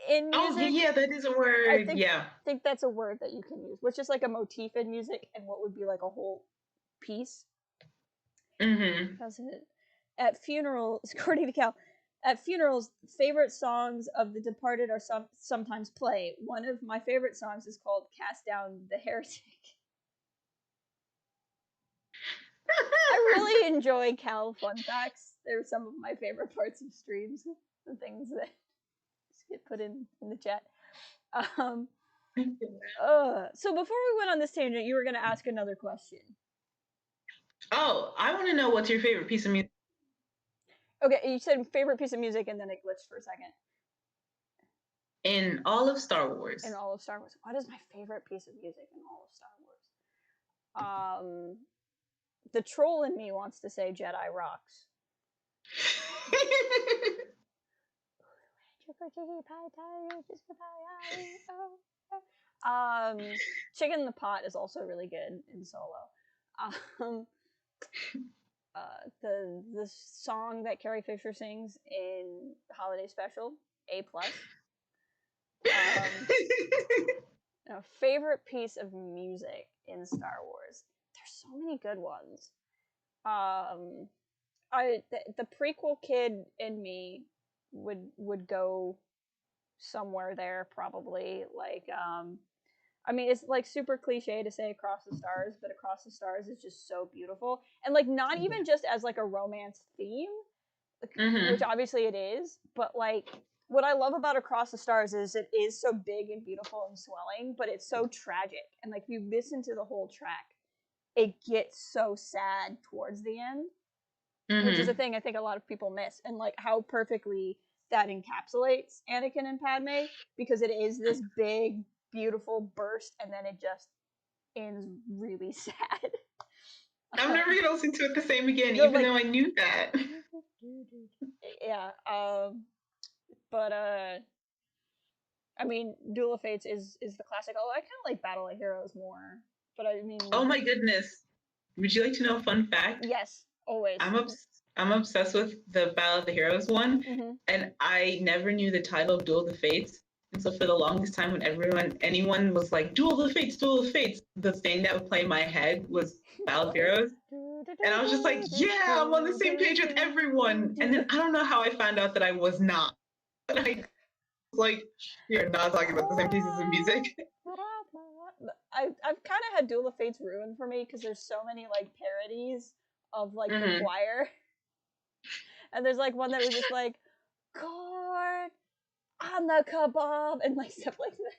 in music. Oh yeah, that is a word. I think yeah, that's a word that you can use. What's just like a motif in music, and what would be like a whole piece. How's it? At funerals, according to Cal, at funerals, favorite songs of the departed are sometimes play. One of my favorite songs is called "Cast Down the Heretic." I really enjoy Cal fun facts. They're some of my favorite parts of streams. The things that get put in the chat. So before we went on this tangent, you were going to ask another question. Oh, I want to know what's your favorite piece of music. Okay, you said favorite piece of music, and then it glitched for a second. In all of Star Wars. In all of Star Wars. What is my favorite piece of music in all of Star Wars? The troll in me wants to say Jedi Rocks. Chicken in the Pot is also really good in Solo. The song that Carrie Fisher sings in Holiday Special, A+. Favorite piece of music in Star Wars. There's so many good ones. The prequel kid in me would go somewhere there probably. Like, I mean, it's like super cliche to say Across the Stars, but Across the Stars is just so beautiful. And like not even just as like a romance theme, which obviously it is, but like what I love about Across the Stars is it is so big and beautiful and swelling, but it's so tragic. And like if you listen to the whole track, it gets so sad towards the end, which is a thing I think a lot of people miss. And like how perfectly that encapsulates Anakin and Padme, because it is this big, beautiful burst, and then it just ends really sad. I'm never gonna listen to it the same again, even like, though I knew that. Yeah, but I mean, Duel of Fates is the classic. Although I kind of like Battle of Heroes more, but I mean. Oh my goodness! Would you like to know a fun fact? Yes, always. I'm obsessed with the Battle of the Heroes one, and I never knew the title of Duel of the Fates. And so for the longest time, when anyone was like, Duel of the Fates, the thing that would play in my head was Battle of Heroes. And I was just like, yeah, I'm on the same page with everyone. And then I don't know how I found out that I was not. But I was like, you're not talking about the same pieces of music. I've kind of had Duel of Fates ruined for me because there's so many like parodies of like the choir. And there's like one that was just like, corn on the kebab, and like stuff like that.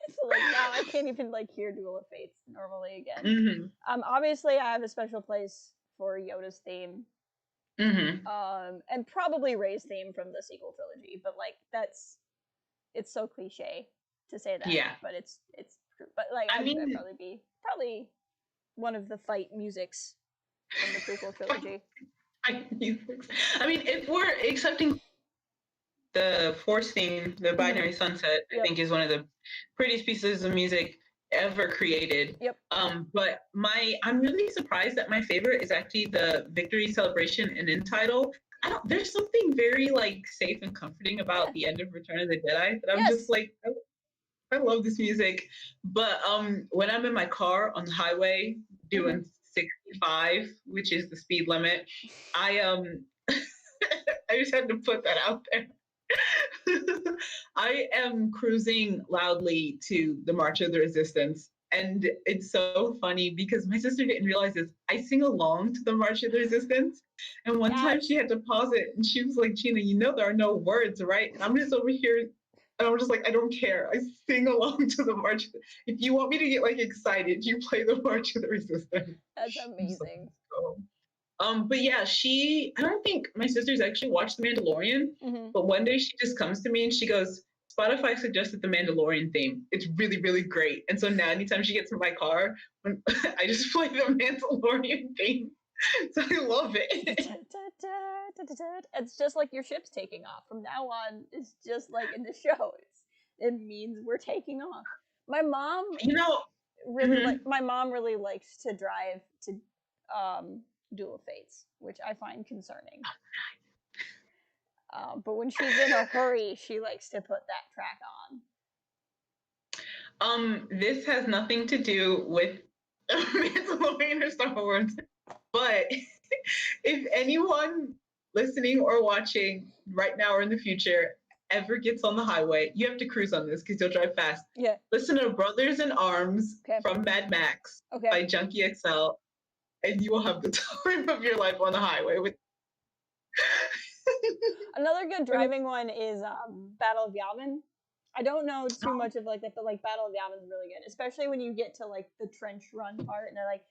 So like now I can't even like hear Duel of Fates normally again. Obviously I have a special place for Yoda's theme. And probably Rey's theme from the sequel trilogy, but like it's so cliche to say that. Yeah. But it's true. But like I mean, that'd probably one of the fight musics from the prequel trilogy. I mean, if we're accepting the Force theme, the Binary Sunset, I think is one of the prettiest pieces of music ever created. But I'm really surprised that my favorite is actually the Victory Celebration and End title. There's something very like safe and comforting about the end of Return of the Jedi that I'm just like, I love this music. But when I'm in my car on the highway doing 65, which is the speed limit, I just had to put that out there. I am cruising loudly to the March of the Resistance. And it's so funny because my sister didn't realize this. I sing along to the March of the Resistance. And one time she had to pause it and she was like, Gina, you know there are no words, right? And I'm just over here and I'm just like, I don't care. I sing along to the March. If you want me to get like excited, you play the March of the Resistance. That's amazing. But yeah, I don't think my sister's actually watched The Mandalorian, but one day she just comes to me and she goes, Spotify suggested the Mandalorian theme. It's really, really great. And so now anytime she gets in my car, I just play the Mandalorian theme. So I love it. It's just like your ship's taking off. From now on, it's just like in the show. It means we're taking off. My mom, my mom really likes to drive to Duel of Fates, which I find concerning. But when she's in a hurry, she likes to put that track on. This has nothing to do with Mandalorian or Star Wars, but if anyone listening or watching right now or in the future ever gets on the highway, you have to cruise on this because you'll drive fast. Yeah. Listen to Brothers in Arms from Mad Max by Junkie XL, and you will have the time of your life on the highway with. Another good driving one is Battle of Yavin. I don't know too much of like that, but like Battle of Yavin is really good, especially when you get to like the trench run part and they're like,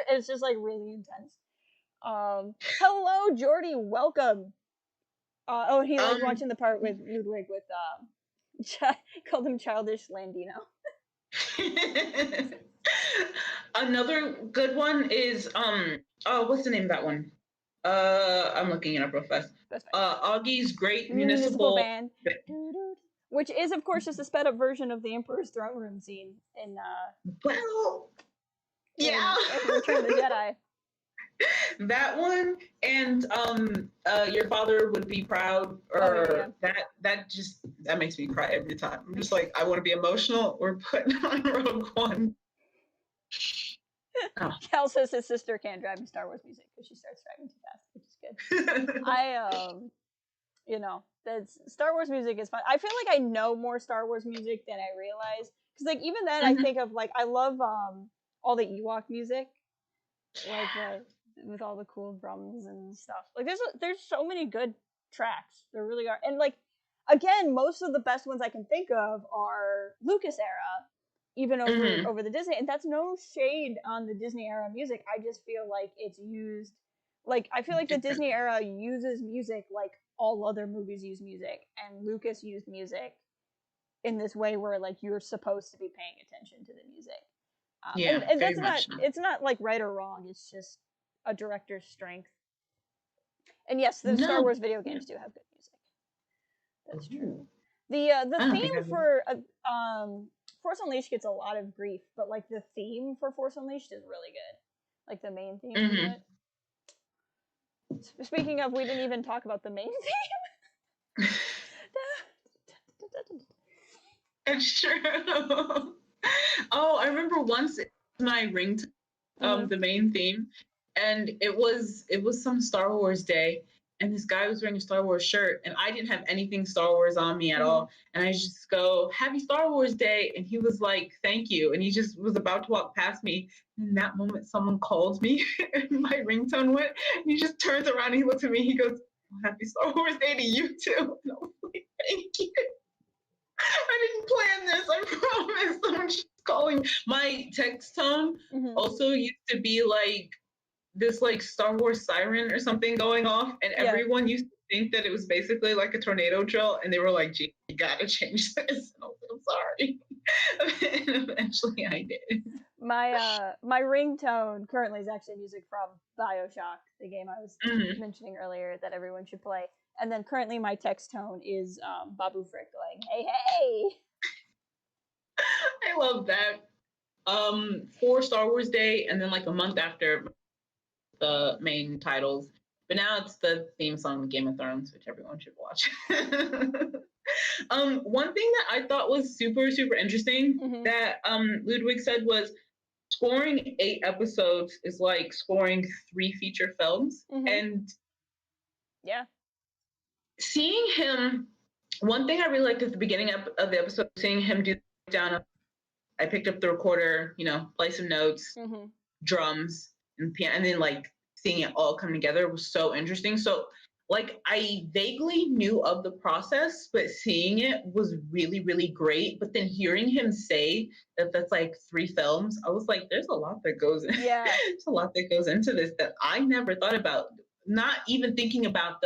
it's just like really intense. Hello, Jordy, welcome. He liked watching the part with Ludwig with called him Childish Landino. Another good one is what's the name of that one? I'm looking it up real fast. Augie's Great Municipal Band. Which is, of course, just a sped up version of the Emperor's Throne Room scene in Return of the Jedi. That one and Your Father Would Be Proud, or that makes me cry every time. I'm just like, I want to be emotional. We're putting on Rogue One. Cal says his sister can't drive in Star Wars music because she starts driving too fast, which is good. That's Star Wars music is fun. I feel like I know more Star Wars music than I realize, because like even then I think of like I love all the Ewok music, like with all the cool drums and stuff. Like there's so many good tracks. There really are, and like again, most of the best ones I can think of are Lucas era. Even over the Disney, and that's no shade on the Disney era music. I just feel like it's used, like I feel like the Disney era uses music like all other movies use music, and Lucas used music in this way where like you're supposed to be paying attention to the music. And that's it's not like right or wrong. It's just a director's strength. And yes, the Star Wars video games do have good music. That's true. The theme for Force Unleashed gets a lot of grief, but like the theme for Force Unleashed is really good. Like the main theme of it. Speaking of, we didn't even talk about the main theme. It's true. I remember once my ringtone, the main theme, and it was some Star Wars day. And this guy was wearing a Star Wars shirt, and I didn't have anything Star Wars on me at all. And I just go, Happy Star Wars Day. And he was like, thank you. And he just was about to walk past me. And in that moment, someone called me, and my ringtone went. And he just turns around, and he looks at me, he goes, Happy Star Wars Day to you too. And I was like, thank you. I didn't plan this, I promise. I'm just calling. My text tone also used to be like, this like Star Wars siren or something going off, and everyone used to think that it was basically like a tornado drill, and they were like, gee, you gotta change this. And I was like, I'm sorry. And eventually I did. My ringtone currently is actually music from BioShock, the game I was mentioning earlier that everyone should play. And then currently my text tone is Babu Frick going, hey, hey. I love that. For Star Wars Day, and then like a month after, the main titles, but now it's the theme song of Game of Thrones, which everyone should watch. One thing that I thought was super, super interesting that Ludwig said was scoring 8 episodes is like scoring 3 feature films. And seeing him, one thing I really liked at the beginning of the episode, seeing him do down. I picked up the recorder, play some notes, drums, and piano, and then like seeing it all come together was so interesting. So like I vaguely knew of the process, but seeing it was really, really great. But then hearing him say that that's like 3 films, I was like, there's a lot that goes in. Yeah. There's a lot that goes into this that I never thought about. Not even thinking about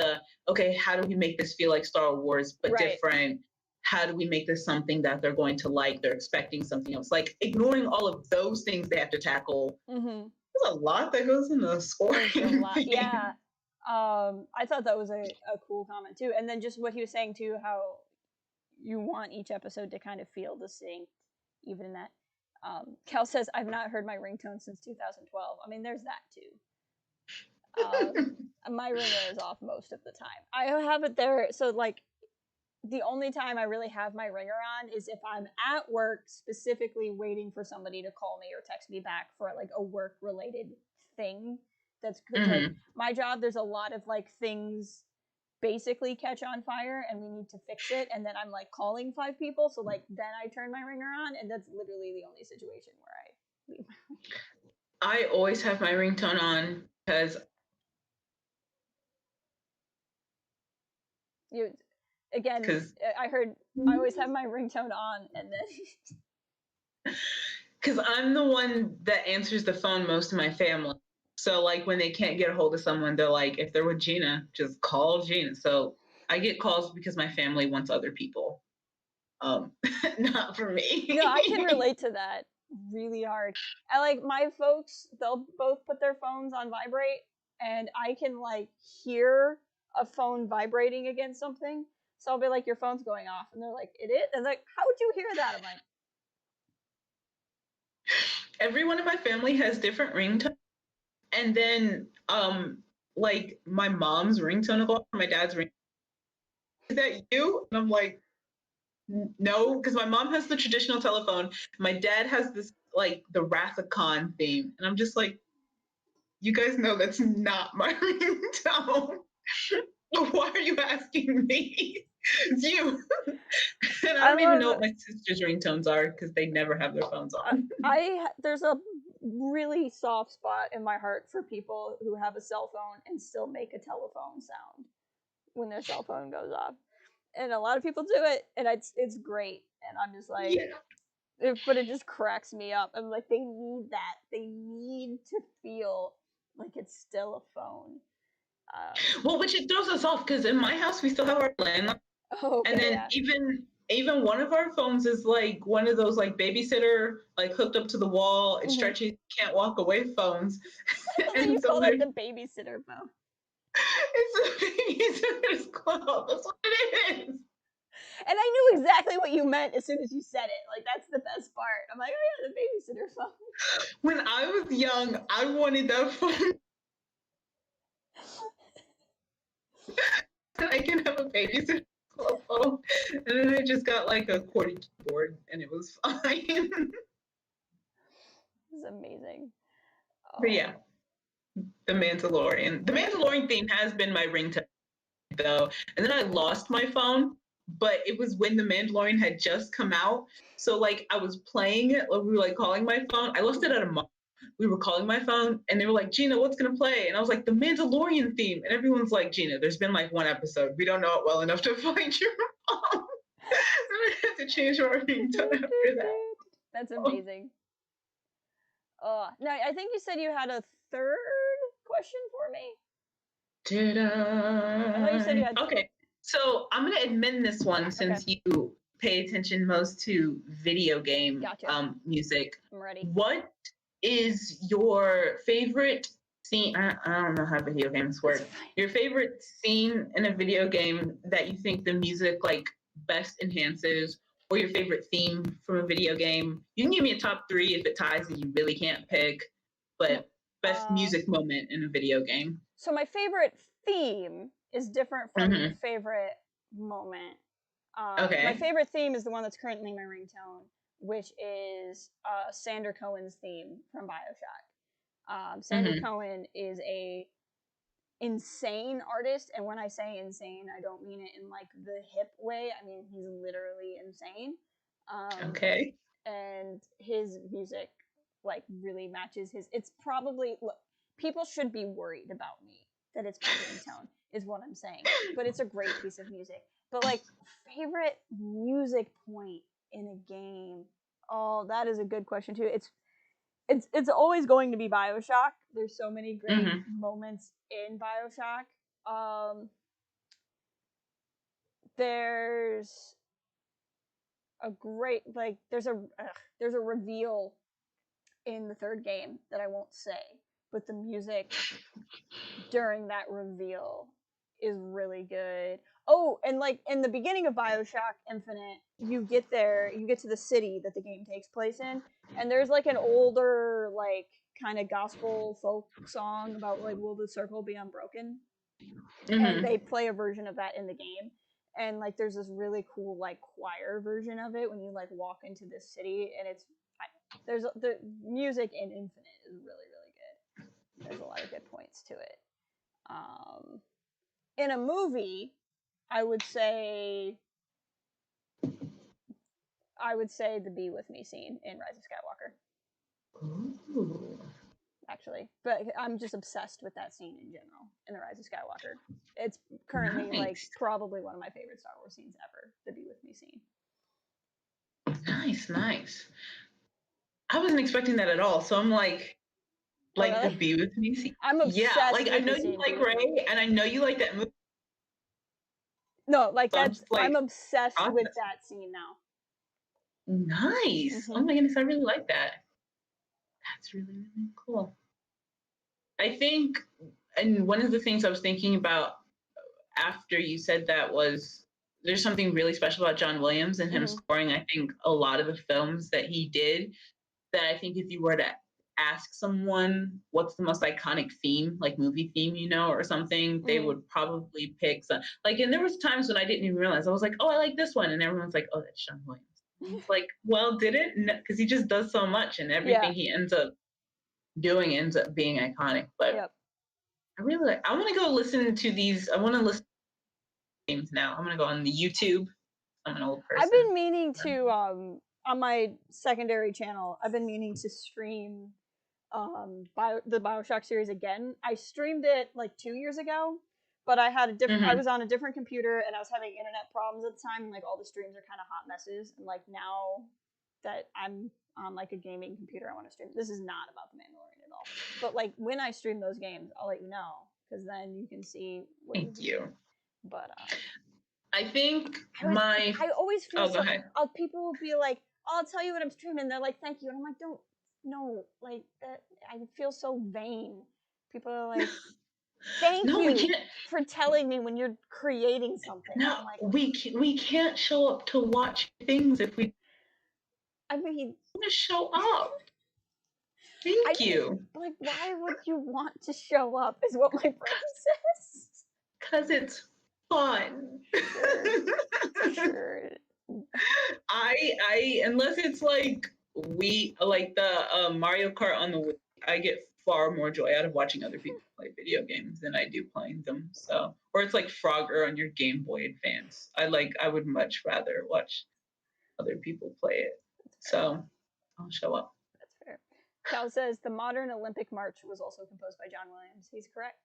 okay, how do we make this feel like Star Wars, but different? How do we make this something that they're going to like? They're expecting something else. Like ignoring all of those things they have to tackle. There's a lot that goes into the scoring. Yeah. I thought that was a cool comment too. And then just what he was saying too, how you want each episode to kind of feel distinct, even in that. Cal says, I've not heard my ringtone since 2012. I mean, there's that too. My ringer is off most of the time. I have it there, so like the only time I really have my ringer on is if I'm at work, specifically waiting for somebody to call me or text me back for like a work related thing. That's like my job. There's a lot of like things basically catch on fire and we need to fix it, and then I'm like calling 5 people, so like then I turn my ringer on, and that's literally the only situation where I leave my ringer. I always have my ringtone on because I heard I always have my ringtone on, and then because I'm the one that answers the phone most of my family. So like when they can't get a hold of someone, they're like, if they're with Gina, just call Gina. So I get calls because my family wants other people. Not for me. No, I can relate to that really hard. I like my folks, they'll both put their phones on vibrate, and I can like hear a phone vibrating against something. So I'll be like, your phone's going off. And they're like, it is? And like, how would you hear that? I'm like, everyone in my family has different ringtones. And then like my mom's ringtone will go off, my dad's ringtone. Is that you? And I'm like, no, because my mom has the traditional telephone. My dad has this like the Wrath of Khan theme. And I'm just like, you guys know that's not my ringtone. Why are you asking me? It's you. And I don't even know what my sister's ringtones are because they never have their phones on. There's a really soft spot in my heart for people who have a cell phone and still make a telephone sound when their cell phone goes off. And a lot of people do it, and it's great. And I'm just like, but it just cracks me up. I'm like, they need that. They need to feel like it's still a phone. Well, which it throws us off because in my house we still have our landline. Oh, okay, and then even one of our phones is like one of those like babysitter, like hooked up to the wall, it stretches, can't walk away phones. And you call that the babysitter phone. It's a babysitter's club. That's what it is. And I knew exactly what you meant as soon as you said it. Like, that's the best part. I'm like, oh yeah, the babysitter phone. When I was young, I wanted that phone. I can have a babysitter phone. And then I just got like a QWERTY keyboard and it was fine. This is amazing. But yeah, the Mandalorian. The Mandalorian theme has been my ringtone though. And then I lost my phone, but it was when the Mandalorian had just come out. So like I was playing it, like we were like calling my phone. I lost it at a mall. We were calling my phone and they were like, Gina, what's going to play? And I was like, the Mandalorian theme. And everyone's like, Gina, there's been like 1 episode. We don't know it well enough to find your phone. So I had to change our ringtone after that. That's amazing. No, I think you said you had a third question for me. Did I thought you said you had Okay. So I'm going to amend this one since you pay attention most to video game music. I'm ready. What is your favorite scene? I don't know how video games work. Your favorite scene in a video game that you think the music like best enhances, or your favorite theme from a video game? You can give me a top 3 if it ties and you really can't pick, but best music moment in a video game. So my favorite theme is different from your favorite moment. My favorite theme is the one that's currently my ringtone, which is Sander Cohen's theme from BioShock. Sander Cohen is a insane artist, and when I say insane, I don't mean it in like the hip way. I mean he's literally insane. Okay. And his music like really matches his. It's probably, look, people should be worried about me that it's my ringtone is what I'm saying, but it's a great piece of music. But like, favorite music point in a game, oh, that is a good question too. It's always going to be BioShock. There's so many great moments in BioShock. There's a great, like, there's a reveal in the third game that I won't say, but the music during that reveal is really good. Oh, and like in the beginning of BioShock Infinite, you get to the city that the game takes place in, and there's like an older, like, kind of gospel folk song about like, will the circle be unbroken? And they play a version of that in the game. And like, there's this really cool like choir version of it when you like walk into this city, and there's the music in Infinite is really, really good. There's a lot of good points to it. In a movie, I would say the "Be With Me" scene in Rise of Skywalker. Ooh. Actually, but I'm just obsessed with that scene in general in the Rise of Skywalker. It's currently like probably one of my favorite Star Wars scenes ever, the "Be With Me" scene. Nice. I wasn't expecting that at all, so I'm like really? the "Be With Me" scene. I'm obsessed. Yeah, like with I know you like Rey, and I know you like that movie. No, like so I'm obsessed with that scene now. Nice. Oh my goodness, I really like that. That's really, really cool. I think, and one of the things I was thinking about after you said that was there's something really special about John Williams and him scoring, I think, a lot of the films that he did, that I think if you were to ask someone what's the most iconic theme, like movie theme, or something, they would probably pick some. Like, and there was times when I didn't even realize. I was like, oh, I like this one. And everyone's like, oh, that's John Williams. It's like, well, did it? Because he just does so much, and everything he ends up doing ends up being iconic. But I really I want to go listen to these. I want to listen to games now. I'm going to go on the YouTube. I'm an old person. I've been meaning to, on my secondary channel, I've been meaning to stream the BioShock series again. I streamed it like 2 years ago, but I had a different. I was on a different computer, and I was having internet problems at the time. And like, all the streams are kind of hot messes. And like, now that I'm on like a gaming computer, I want to stream. This is not about the Mandalorian at all. But like, when I stream those games, I'll let you know, because then you can see. Thank you. But I think I always feel so. People will be like, "I'll tell you what I'm streaming." They're like, "Thank you," and I'm like, "Don't, no, like that." I feel so vain. People are like, "Thank you for telling me when you're creating something." No, I'm like, we can't show up to watch things if we. I mean, to show up. Thank you. Like, why would you want to show up? Is what my brain says. Because it's fun. Sure. I unless it's like the Mario Kart on the Wii, I get far more joy out of watching other people play video games than I do playing them. So, or it's like Frogger on your Game Boy Advance. I would much rather watch other people play it. So, I'll show up. That's fair. Cal says the modern Olympic March was also composed by John Williams. He's correct.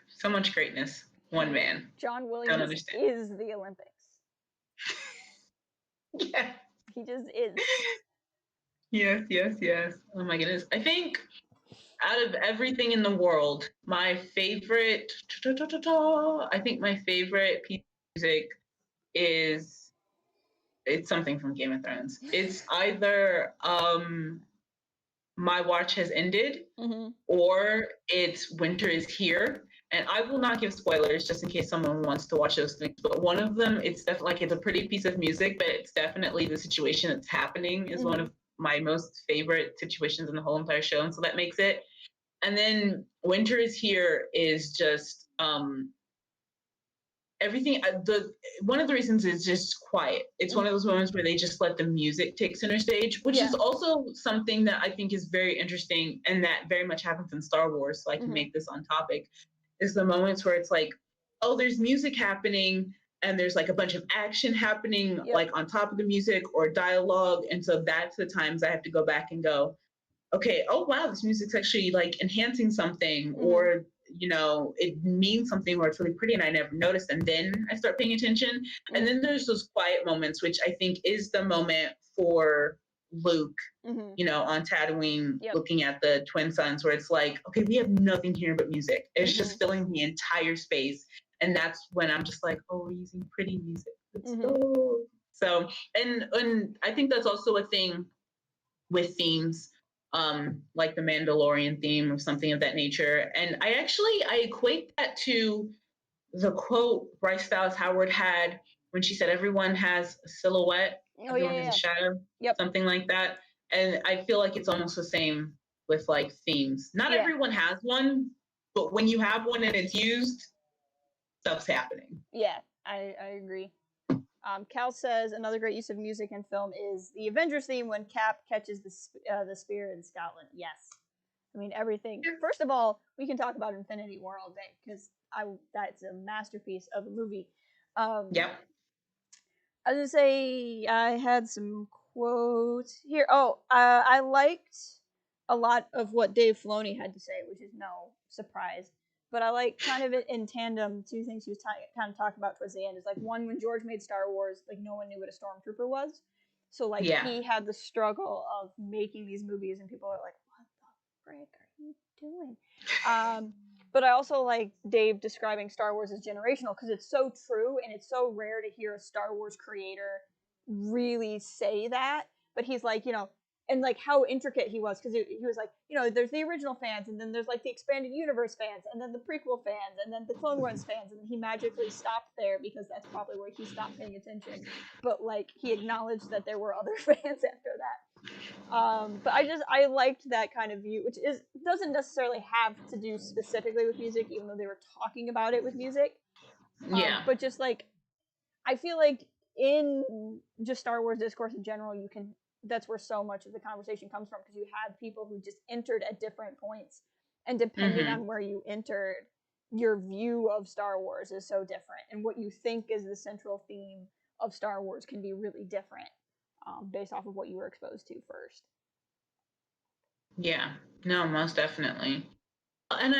So much greatness. One man. John Williams is the Olympics. Yeah. He just is. Yes. Oh my goodness. I think out of everything in the world, my favorite piece of music it's something from Game of Thrones. It's either My Watch Has Ended, or it's Winter Is Here. And I will not give spoilers just in case someone wants to watch those things. But one of them, it's definitely it's a pretty piece of music, but it's definitely the situation that's happening is one of my most favorite situations in the whole entire show. And so that makes it. And then Winter Is Here is just everything, one of the reasons is just quiet. It's one of those moments where they just let the music take center stage, which is also something that I think is very interesting and that very much happens in Star Wars. So I can make this on topic, is the moments where it's like, oh, there's music happening and there's like a bunch of action happening like on top of the music or dialogue. And so that's the times I have to go back and go, okay, oh wow, this music's actually like enhancing something, or you know, it means something, or it's really pretty and I never noticed, and then I start paying attention. And then there's those quiet moments, which I think is the moment for Luke, you know, on Tatooine, looking at the twin suns, where it's like, okay, we have nothing here but music. It's just filling the entire space. And that's when I'm just like, oh, we're using pretty music. So and I think that's also a thing with themes, like the Mandalorian theme or something of that nature. And I equate that to the quote Bryce Dallas Howard had when she said, everyone has a silhouette, everyone has a shadow, something like that. And I feel like it's almost the same with like themes. Not everyone has one, but when you have one and it's used, stuff's happening. Yeah, I agree. Cal says another great use of music in film is the Avengers theme when Cap catches the spear in Scotland. Yes, I mean everything. First of all, we can talk about Infinity War all day because that's a masterpiece of a movie. Yep. I was gonna say I had some quotes here. Oh, I liked a lot of what Dave Filoni had to say, which is no surprise. But I like kind of it in tandem two things he was kind of talking about towards the end. Is like one, when George made Star Wars, like no one knew what a stormtrooper was. So like he had the struggle of making these movies and people are like, what the frick are you doing? But I also like Dave describing Star Wars as generational because it's so true and it's so rare to hear a Star Wars creator really say that. But he's like, you know, and like how intricate he was because he was like, you know, there's the original fans and then there's like the expanded universe fans and then the prequel fans and then the Clone Wars fans, and he magically stopped there because that's probably where he stopped paying attention. But like he acknowledged that there were other fans after that. But I liked that kind of view, which doesn't necessarily have to do specifically with music, even though they were talking about it with music. But just like I feel like in just Star Wars discourse in general, that's where so much of the conversation comes from because you had people who just entered at different points, and depending on where you entered, your view of Star Wars is so different, and what you think is the central theme of Star Wars can be really different based off of what you were exposed to first. Yeah, no, most definitely. And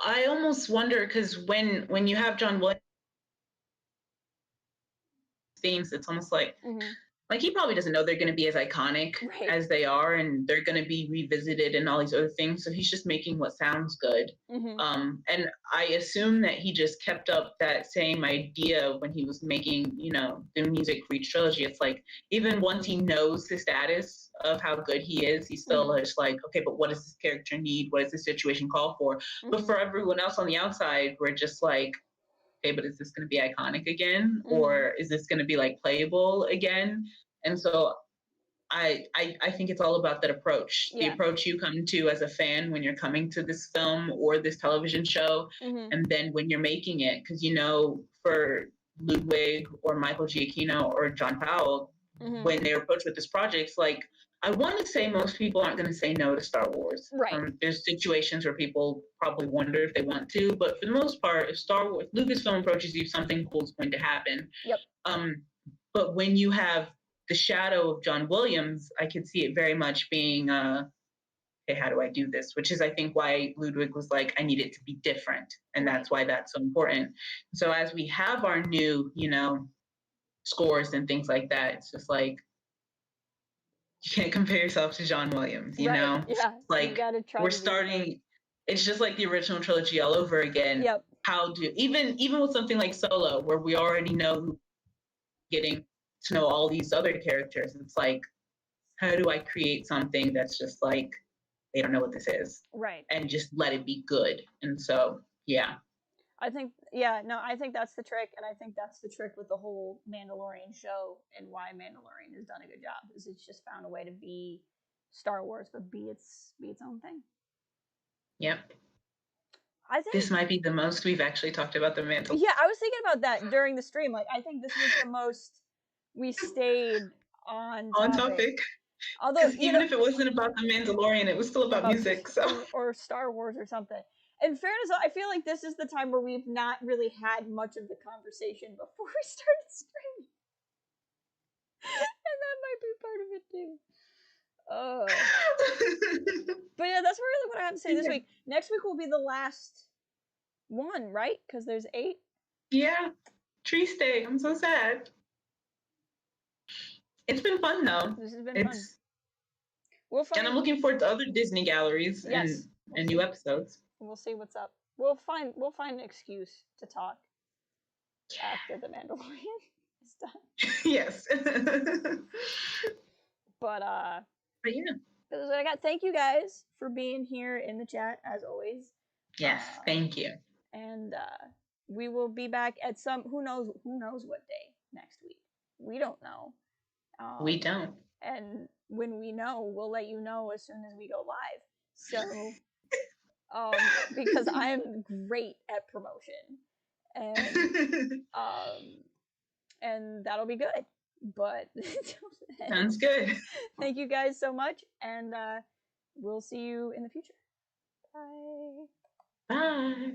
I almost wonder because when you have John Williams themes, it's almost like he probably doesn't know they're going to be as iconic as they are, and they're going to be revisited and all these other things. So he's just making what sounds good. And I assume that he just kept up that same idea when he was making, you know, the music for each trilogy. It's like even once he knows the status of how good he is, he's still just like, okay, but what does this character need? What does the situation call for? But for everyone else on the outside, we're just like, okay, but is this going to be iconic again, or is this going to be like playable again? And so I think it's all about that approach, the approach you come to as a fan when you're coming to this film or this television show, and then when you're making it, because you know, for Ludwig or Michael Giacchino or John Powell, when they're approached with this project, like I want to say most people aren't going to say no to Star Wars. There's situations where people probably wonder if they want to, but for the most part, if Lucasfilm approaches you, something cool is going to happen. But when you have the shadow of John Williams, I could see it very much being, okay, how do I do this? Which is, I think, why Ludwig was like, I need it to be different. And that's why that's so important. So as we have our new, you know, scores and things like that, it's just like, you can't compare yourself to John Williams, you know? Like, we're starting, it's just like the original trilogy all over again. How do, even with something like Solo, where we already know getting to know all these other characters, it's like, how do I create something that's just like, they don't know what this is, and just let it be good? And so I think that's the trick, and I think that's the trick with the whole Mandalorian show, and why Mandalorian has done a good job, is it's just found a way to be Star Wars but be its own thing. I think this might be the most we've actually talked about the Mandalorian. Yeah, I was thinking about that during the stream. Like, I think this was the most we stayed on topic. Although, Because even if it wasn't about the Mandalorian, it was still about music. So or Star Wars or something. In fairness, I feel like this is the time where we've not really had much of the conversation before we started streaming, and that might be part of it too. But yeah, that's really what I have to say this week. Next week will be the last one, right? Because there's 8. Yeah, Tree Stay. I'm so sad. It's been fun though. This has been fun. And I'm looking forward to other Disney galleries and new episodes. We'll see what's up. We'll find an excuse to talk after the Mandalorian is done. Yes. But yeah. That's what I got. Thank you guys for being here in the chat as always. Yes, thank you. And we will be back at some who knows what day next week. We don't know. We don't. And when we know, we'll let you know as soon as we go live. So because I'm great at promotion. And that'll be good. But sounds good. Thank you guys so much, and we'll see you in the future. Bye. Bye.